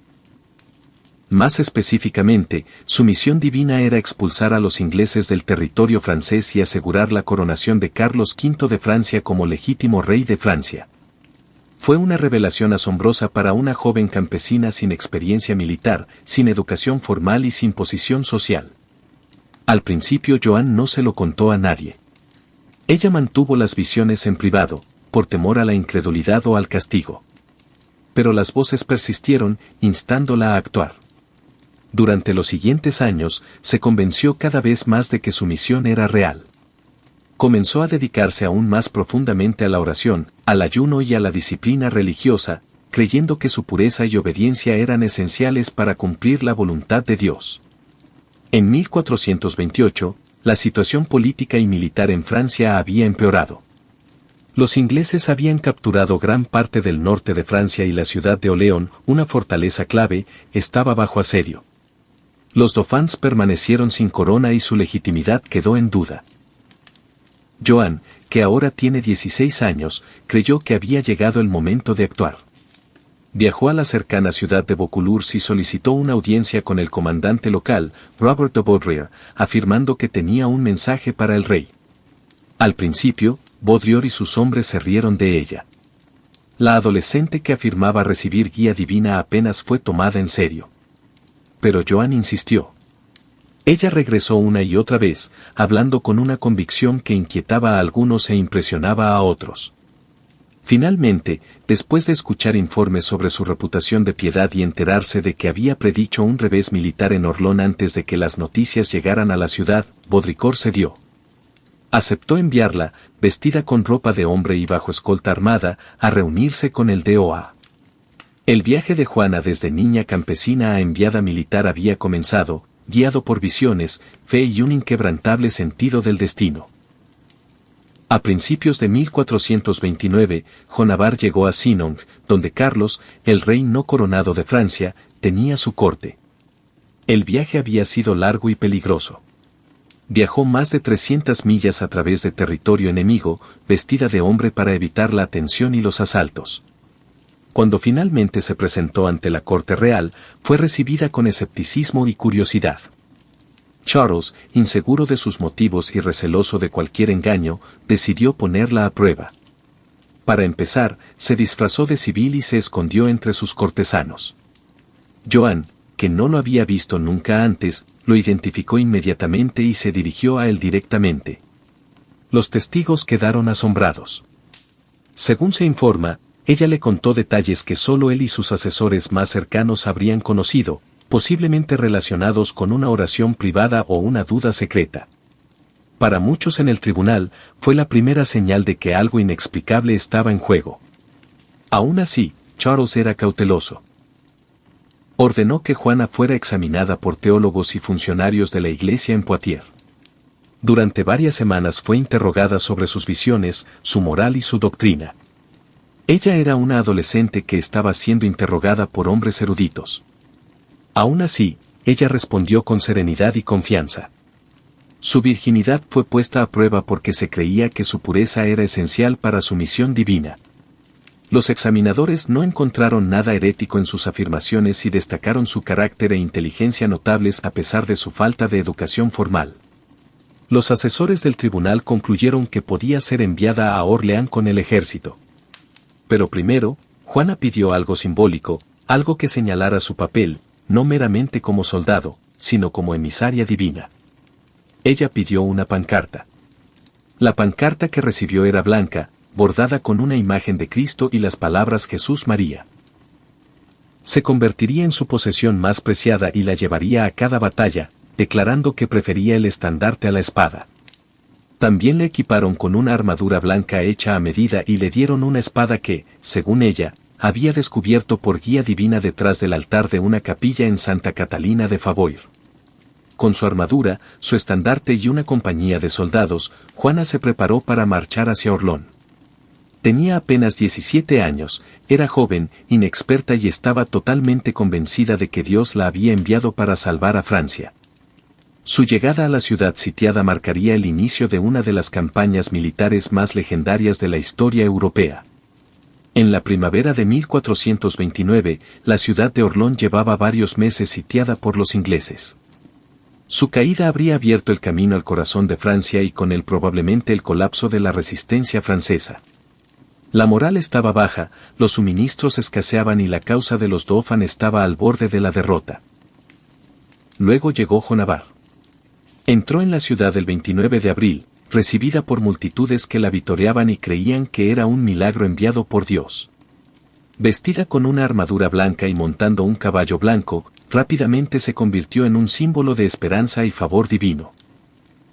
Más específicamente, su misión divina era expulsar a los ingleses del territorio francés y asegurar la coronación de Carlos V de Francia como legítimo rey de Francia. Fue una revelación asombrosa para una joven campesina sin experiencia militar, sin educación formal y sin posición social. Al principio Joan no se lo contó a nadie. Ella mantuvo las visiones en privado, por temor a la incredulidad o al castigo. Pero las voces persistieron, instándola a actuar. Durante los siguientes años, se convenció cada vez más de que su misión era real. Comenzó a dedicarse aún más profundamente a la oración, al ayuno y a la disciplina religiosa, creyendo que su pureza y obediencia eran esenciales para cumplir la voluntad de Dios. En 1428, la situación política y militar en Francia había empeorado. Los ingleses habían capturado gran parte del norte de Francia y la ciudad de Orleans, una fortaleza clave, estaba bajo asedio. Los dauphins permanecieron sin corona y su legitimidad quedó en duda. Joan, que ahora tiene 16 años, creyó que había llegado el momento de actuar. Viajó a la cercana ciudad de Vaucouleurs y solicitó una audiencia con el comandante local, Robert de Baudrier, afirmando que tenía un mensaje para el rey. Al principio, Baudrier y sus hombres se rieron de ella. La adolescente que afirmaba recibir guía divina apenas fue tomada en serio. Pero Joan insistió. Ella regresó una y otra vez, hablando con una convicción que inquietaba a algunos e impresionaba a otros. Finalmente, después de escuchar informes sobre su reputación de piedad y enterarse de que había predicho un revés militar en Orleans antes de que las noticias llegaran a la ciudad, Baudricourt cedió. Aceptó enviarla, vestida con ropa de hombre y bajo escolta armada, a reunirse con el DOA. El viaje de Juana desde niña campesina a enviada militar había comenzado, guiado por visiones, fe y un inquebrantable sentido del destino. A principios de 1429, Jonavar llegó a Chinon, donde Carlos, el rey no coronado de Francia, tenía su corte. El viaje había sido largo y peligroso. Viajó más de 300 millas a través de territorio enemigo, vestida de hombre para evitar la atención y los asaltos. Cuando finalmente se presentó ante la corte real, fue recibida con escepticismo y curiosidad. Charles, inseguro de sus motivos y receloso de cualquier engaño, decidió ponerla a prueba. Para empezar, se disfrazó de civil y se escondió entre sus cortesanos. Joan, que no lo había visto nunca antes, lo identificó inmediatamente y se dirigió a él directamente. Los testigos quedaron asombrados. Según se informa, ella le contó detalles que solo él y sus asesores más cercanos habrían conocido, posiblemente relacionados con una oración privada o una duda secreta. Para muchos en el tribunal, fue la primera señal de que algo inexplicable estaba en juego. Aún así, Charles era cauteloso. Ordenó que Juana fuera examinada por teólogos y funcionarios de la iglesia en Poitiers. Durante varias semanas fue interrogada sobre sus visiones, su moral y su doctrina. Ella era una adolescente que estaba siendo interrogada por hombres eruditos. Aún así, ella respondió con serenidad y confianza. Su virginidad fue puesta a prueba porque se creía que su pureza era esencial para su misión divina. Los examinadores no encontraron nada herético en sus afirmaciones y destacaron su carácter e inteligencia notables a pesar de su falta de educación formal. Los asesores del tribunal concluyeron que podía ser enviada a Orleán con el ejército. Pero primero, Juana pidió algo simbólico, algo que señalara su papel, no meramente como soldado, sino como emisaria divina. Ella pidió una pancarta. La pancarta que recibió era blanca, bordada con una imagen de Cristo y las palabras Jesús María. Se convertiría en su posesión más preciada y la llevaría a cada batalla, declarando que prefería el estandarte a la espada. También le equiparon con una armadura blanca hecha a medida y le dieron una espada que, según ella, había descubierto por guía divina detrás del altar de una capilla en Santa Catalina de Favoir. Con su armadura, su estandarte y una compañía de soldados, Juana se preparó para marchar hacia Orlón. Tenía apenas 17 años, era joven, inexperta y estaba totalmente convencida de que Dios la había enviado para salvar a Francia. Su llegada a la ciudad sitiada marcaría el inicio de una de las campañas militares más legendarias de la historia europea. En la primavera de 1429, la ciudad de Orlón llevaba varios meses sitiada por los ingleses. Su caída habría abierto el camino al corazón de Francia y con él probablemente el colapso de la resistencia francesa. La moral estaba baja, los suministros escaseaban y la causa de los Dauphin estaba al borde de la derrota. Luego llegó Jonavar. Entró en la ciudad el 29 de abril, recibida por multitudes que la vitoreaban y creían que era un milagro enviado por Dios. Vestida con una armadura blanca y montando un caballo blanco, rápidamente se convirtió en un símbolo de esperanza y favor divino.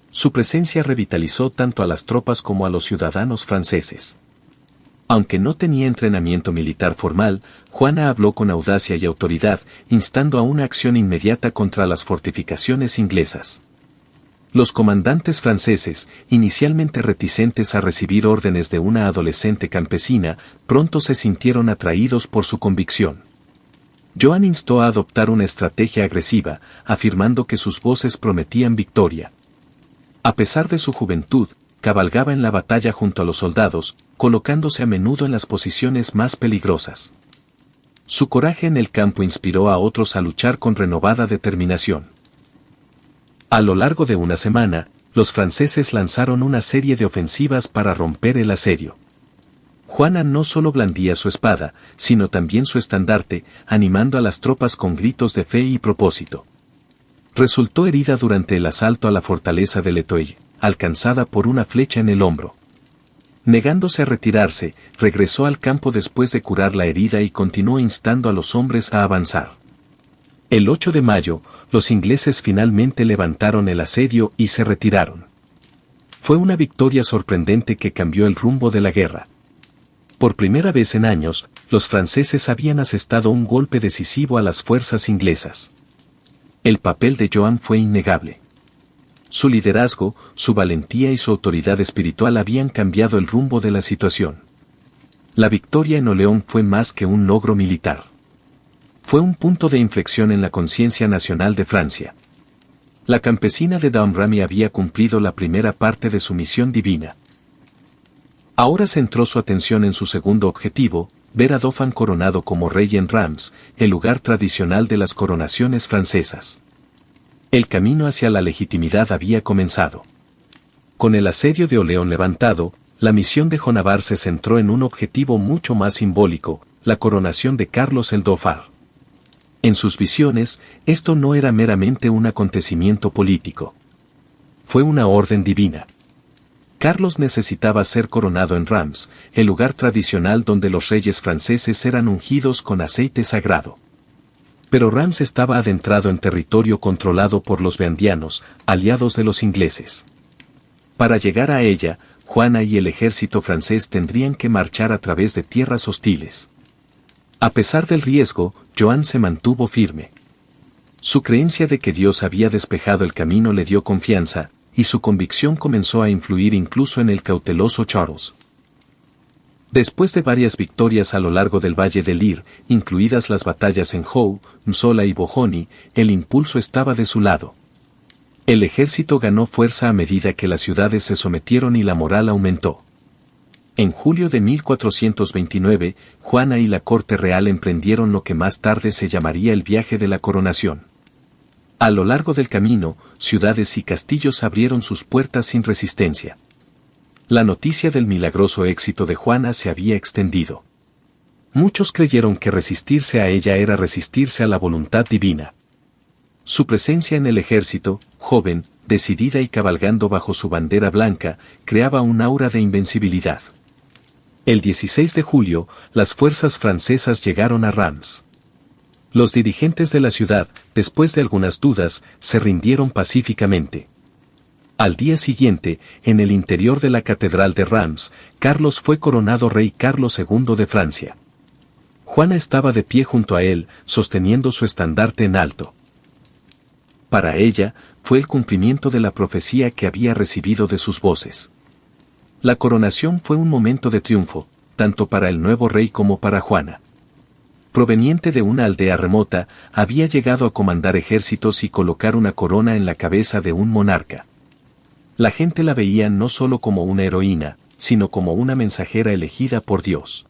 Su presencia revitalizó tanto a las tropas como a los ciudadanos franceses. Aunque no tenía entrenamiento militar formal, Juana habló con audacia y autoridad, instando a una acción inmediata contra las fortificaciones inglesas. Los comandantes franceses, inicialmente reticentes a recibir órdenes de una adolescente campesina, pronto se sintieron atraídos por su convicción. Joan instó a adoptar una estrategia agresiva, afirmando que sus voces prometían victoria. A pesar de su juventud, cabalgaba en la batalla junto a los soldados, colocándose a menudo en las posiciones más peligrosas. Su coraje en el campo inspiró a otros a luchar con renovada determinación. A lo largo de una semana, los franceses lanzaron una serie de ofensivas para romper el asedio. Juana no solo blandía su espada, sino también su estandarte, animando a las tropas con gritos de fe y propósito. Resultó herida durante el asalto a la fortaleza de Letoile, alcanzada por una flecha en el hombro. Negándose a retirarse, regresó al campo después de curar la herida y continuó instando a los hombres a avanzar. El 8 de mayo, los ingleses finalmente levantaron el asedio y se retiraron. Fue una victoria sorprendente que cambió el rumbo de la guerra. Por primera vez en años, los franceses habían asestado un golpe decisivo a las fuerzas inglesas. El papel de Joan fue innegable. Su liderazgo, su valentía y su autoridad espiritual habían cambiado el rumbo de la situación. La victoria en Orleans fue más que un logro militar. Fue un punto de inflexión en la conciencia nacional de Francia. La campesina de Domremy había cumplido la primera parte de su misión divina. Ahora centró su atención en su segundo objetivo, ver a Dauphin coronado como rey en Reims, el lugar tradicional de las coronaciones francesas. El camino hacia la legitimidad había comenzado. Con el asedio de Orleans levantado, La misión de Jonabar se centró en un objetivo mucho más simbólico, la coronación de Carlos el Dauphin. En sus visiones, esto no era meramente un acontecimiento político. Fue una orden divina. Carlos necesitaba ser coronado en Reims, el lugar tradicional donde los reyes franceses eran ungidos con aceite sagrado. Pero Reims estaba adentrado en territorio controlado por los vendianos, aliados de los ingleses. Para llegar a ella, Juana y el ejército francés tendrían que marchar a través de tierras hostiles. A pesar del riesgo, Joan se mantuvo firme. Su creencia de que Dios había despejado el camino le dio confianza, y su convicción comenzó a influir incluso en el cauteloso Charles. Después de varias victorias a lo largo del Valle del Ir, incluidas las batallas en Hou, Msola y Bohoni, el impulso estaba de su lado. El ejército ganó fuerza a medida que las ciudades se sometieron y la moral aumentó. En julio de 1429, Juana y la corte real emprendieron lo que más tarde se llamaría el viaje de la coronación. A lo largo del camino, ciudades y castillos abrieron sus puertas sin resistencia. La noticia del milagroso éxito de Juana se había extendido. Muchos creyeron que resistirse a ella era resistirse a la voluntad divina. Su presencia en el ejército, joven, decidida y cabalgando bajo su bandera blanca, creaba un aura de invencibilidad. El 16 de julio, las fuerzas francesas llegaron a Reims. Los dirigentes de la ciudad, después de algunas dudas, se rindieron pacíficamente. Al día siguiente, en el interior de la catedral de Reims, Carlos fue coronado rey Carlos II de Francia. Juana estaba de pie junto a él, sosteniendo su estandarte en alto. Para ella, fue el cumplimiento de la profecía que había recibido de sus voces. La coronación fue un momento de triunfo, tanto para el nuevo rey como para Juana. Proveniente de una aldea remota, había llegado a comandar ejércitos y colocar una corona en la cabeza de un monarca. La gente la veía no solo como una heroína, sino como una mensajera elegida por Dios.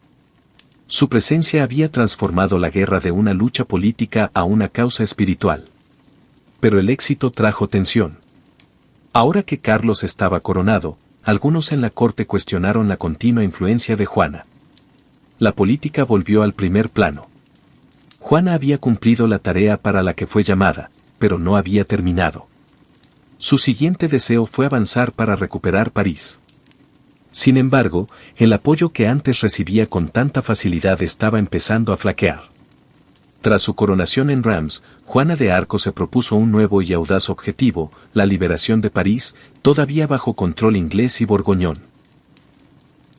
Su presencia había transformado la guerra de una lucha política a una causa espiritual. Pero el éxito trajo tensión. Ahora que Carlos estaba coronado, algunos en la corte cuestionaron la continua influencia de Juana. La política volvió al primer plano. Juana había cumplido la tarea para la que fue llamada, pero no había terminado. Su siguiente deseo fue avanzar para recuperar París. Sin embargo, el apoyo que antes recibía con tanta facilidad estaba empezando a flaquear. Tras su coronación en Reims, Juana de Arco se propuso un nuevo y audaz objetivo, la liberación de París, todavía bajo control inglés y borgoñón.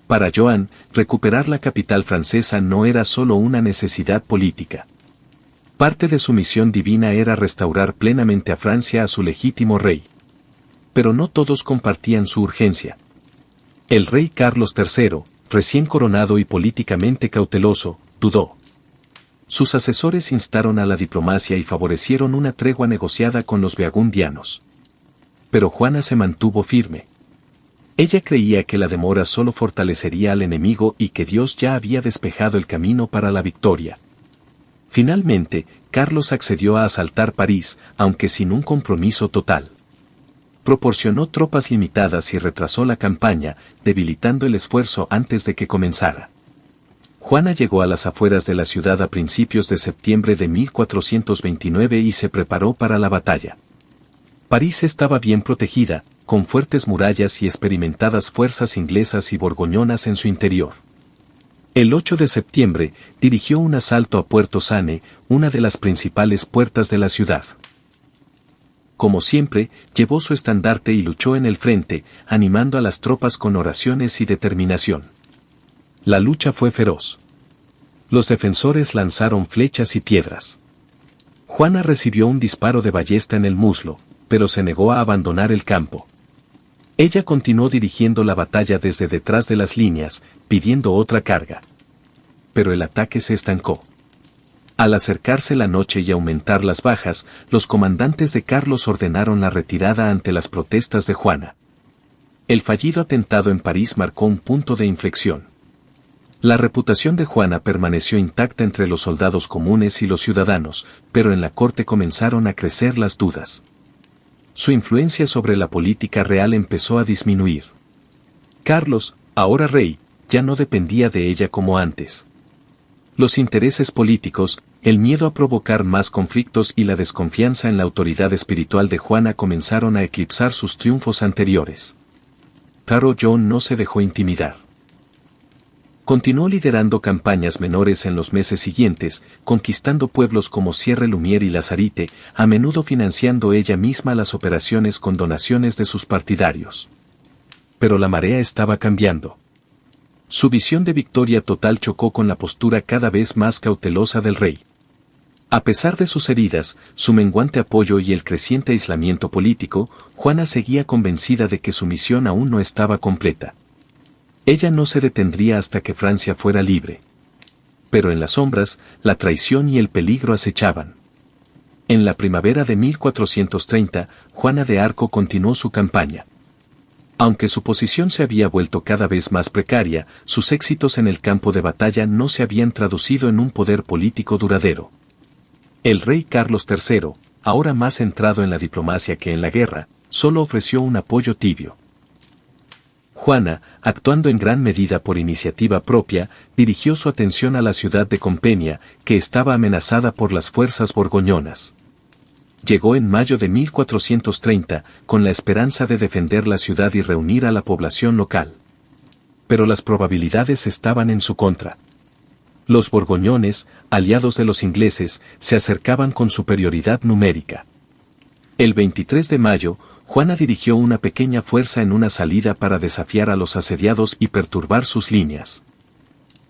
Para Joan, recuperar la capital francesa no era solo una necesidad política. Parte de su misión divina era restaurar plenamente a Francia a su legítimo rey. Pero no todos compartían su urgencia. El rey Carlos III, recién coronado y políticamente cauteloso, dudó. Sus asesores instaron a la diplomacia y favorecieron una tregua negociada con los burgundianos. Pero Juana se mantuvo firme. Ella creía que la demora solo fortalecería al enemigo y que Dios ya había despejado el camino para la victoria. Finalmente, Carlos accedió a asaltar París, aunque sin un compromiso total. Proporcionó tropas limitadas y retrasó la campaña, debilitando el esfuerzo antes de que comenzara. Juana llegó a las afueras de la ciudad a principios de septiembre de 1429 y se preparó para la batalla. París estaba bien protegida, con fuertes murallas y experimentadas fuerzas inglesas y borgoñonas en su interior. El 8 de septiembre, dirigió un asalto a Puerto Sane, una de las principales puertas de la ciudad. Como siempre, llevó su estandarte y luchó en el frente, animando a las tropas con oraciones y determinación. La lucha fue feroz. Los defensores lanzaron flechas y piedras. Juana recibió un disparo de ballesta en el muslo, pero se negó a abandonar el campo. Ella continuó dirigiendo la batalla desde detrás de las líneas, pidiendo otra carga. Pero el ataque se estancó. Al acercarse la noche y aumentar las bajas, los comandantes de Carlos ordenaron la retirada ante las protestas de Juana. El fallido atentado en París marcó un punto de inflexión. La reputación de Juana permaneció intacta entre los soldados comunes y los ciudadanos, pero en la corte comenzaron a crecer las dudas. Su influencia sobre la política real empezó a disminuir. Carlos, ahora rey, ya no dependía de ella como antes. Los intereses políticos, el miedo a provocar más conflictos y la desconfianza en la autoridad espiritual de Juana comenzaron a eclipsar sus triunfos anteriores. Pero John no se dejó intimidar. Continuó liderando campañas menores en los meses siguientes, conquistando pueblos como Sierre-Lumière y Lazarite, a menudo financiando ella misma las operaciones con donaciones de sus partidarios. Pero la marea estaba cambiando. Su visión de victoria total chocó con la postura cada vez más cautelosa del rey. A pesar de sus heridas, su menguante apoyo y el creciente aislamiento político, Juana seguía convencida de que su misión aún no estaba completa. Ella no se detendría hasta que Francia fuera libre. Pero en las sombras, la traición y el peligro acechaban. En la primavera de 1430, Juana de Arco continuó su campaña. Aunque su posición se había vuelto cada vez más precaria, sus éxitos en el campo de batalla no se habían traducido en un poder político duradero. El rey Carlos III, ahora más centrado en la diplomacia que en la guerra, solo ofreció un apoyo tibio. Juana, actuando en gran medida por iniciativa propia, dirigió su atención a la ciudad de Compiègne, que estaba amenazada por las fuerzas borgoñonas. Llegó en mayo de 1430, con la esperanza de defender la ciudad y reunir a la población local. Pero las probabilidades estaban en su contra. Los borgoñones, aliados de los ingleses, se acercaban con superioridad numérica. El 23 de mayo, Juana dirigió una pequeña fuerza en una salida para desafiar a los asediados y perturbar sus líneas.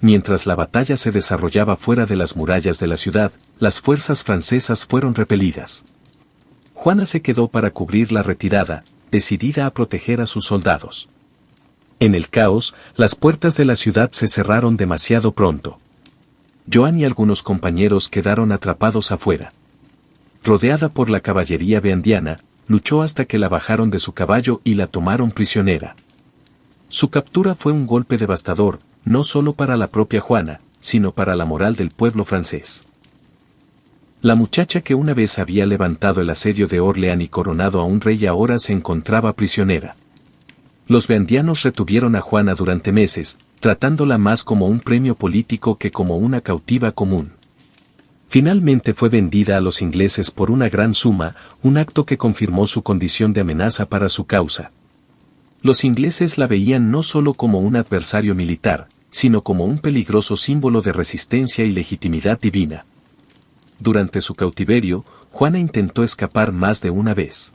Mientras la batalla se desarrollaba fuera de las murallas de la ciudad, las fuerzas francesas fueron repelidas. Juana se quedó para cubrir la retirada, decidida a proteger a sus soldados. En el caos, las puertas de la ciudad se cerraron demasiado pronto. Joan y algunos compañeros quedaron atrapados afuera. Rodeada por la caballería beandiana, luchó hasta que la bajaron de su caballo y la tomaron prisionera. Su captura fue un golpe devastador, no solo para la propia Juana, sino para la moral del pueblo francés. La muchacha que una vez había levantado el asedio de Orleán y coronado a un rey ahora se encontraba prisionera. Los beandianos retuvieron a Juana durante meses, tratándola más como un premio político que como una cautiva común. Finalmente fue vendida a los ingleses por una gran suma, un acto que confirmó su condición de amenaza para su causa. Los ingleses la veían no solo como un adversario militar, sino como un peligroso símbolo de resistencia y legitimidad divina. Durante su cautiverio, Juana intentó escapar más de una vez.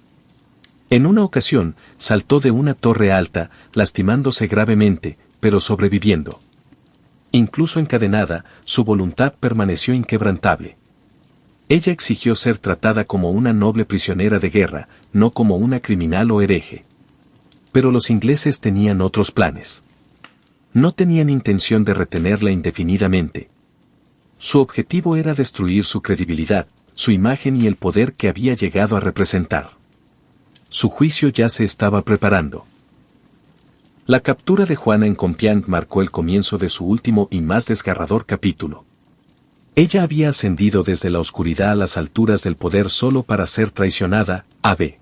En una ocasión, saltó de una torre alta, lastimándose gravemente, pero sobreviviendo. Incluso encadenada, su voluntad permaneció inquebrantable. Ella exigió ser tratada como una noble prisionera de guerra, no como una criminal o hereje. Pero los ingleses tenían otros planes. No tenían intención de retenerla indefinidamente. Su objetivo era destruir su credibilidad, su imagen y el poder que había llegado a representar. Su juicio ya se estaba preparando. La captura de Juana en Compiègne marcó el comienzo de su último y más desgarrador capítulo. Ella había ascendido desde la oscuridad a las alturas del poder solo para ser traicionada, a.b.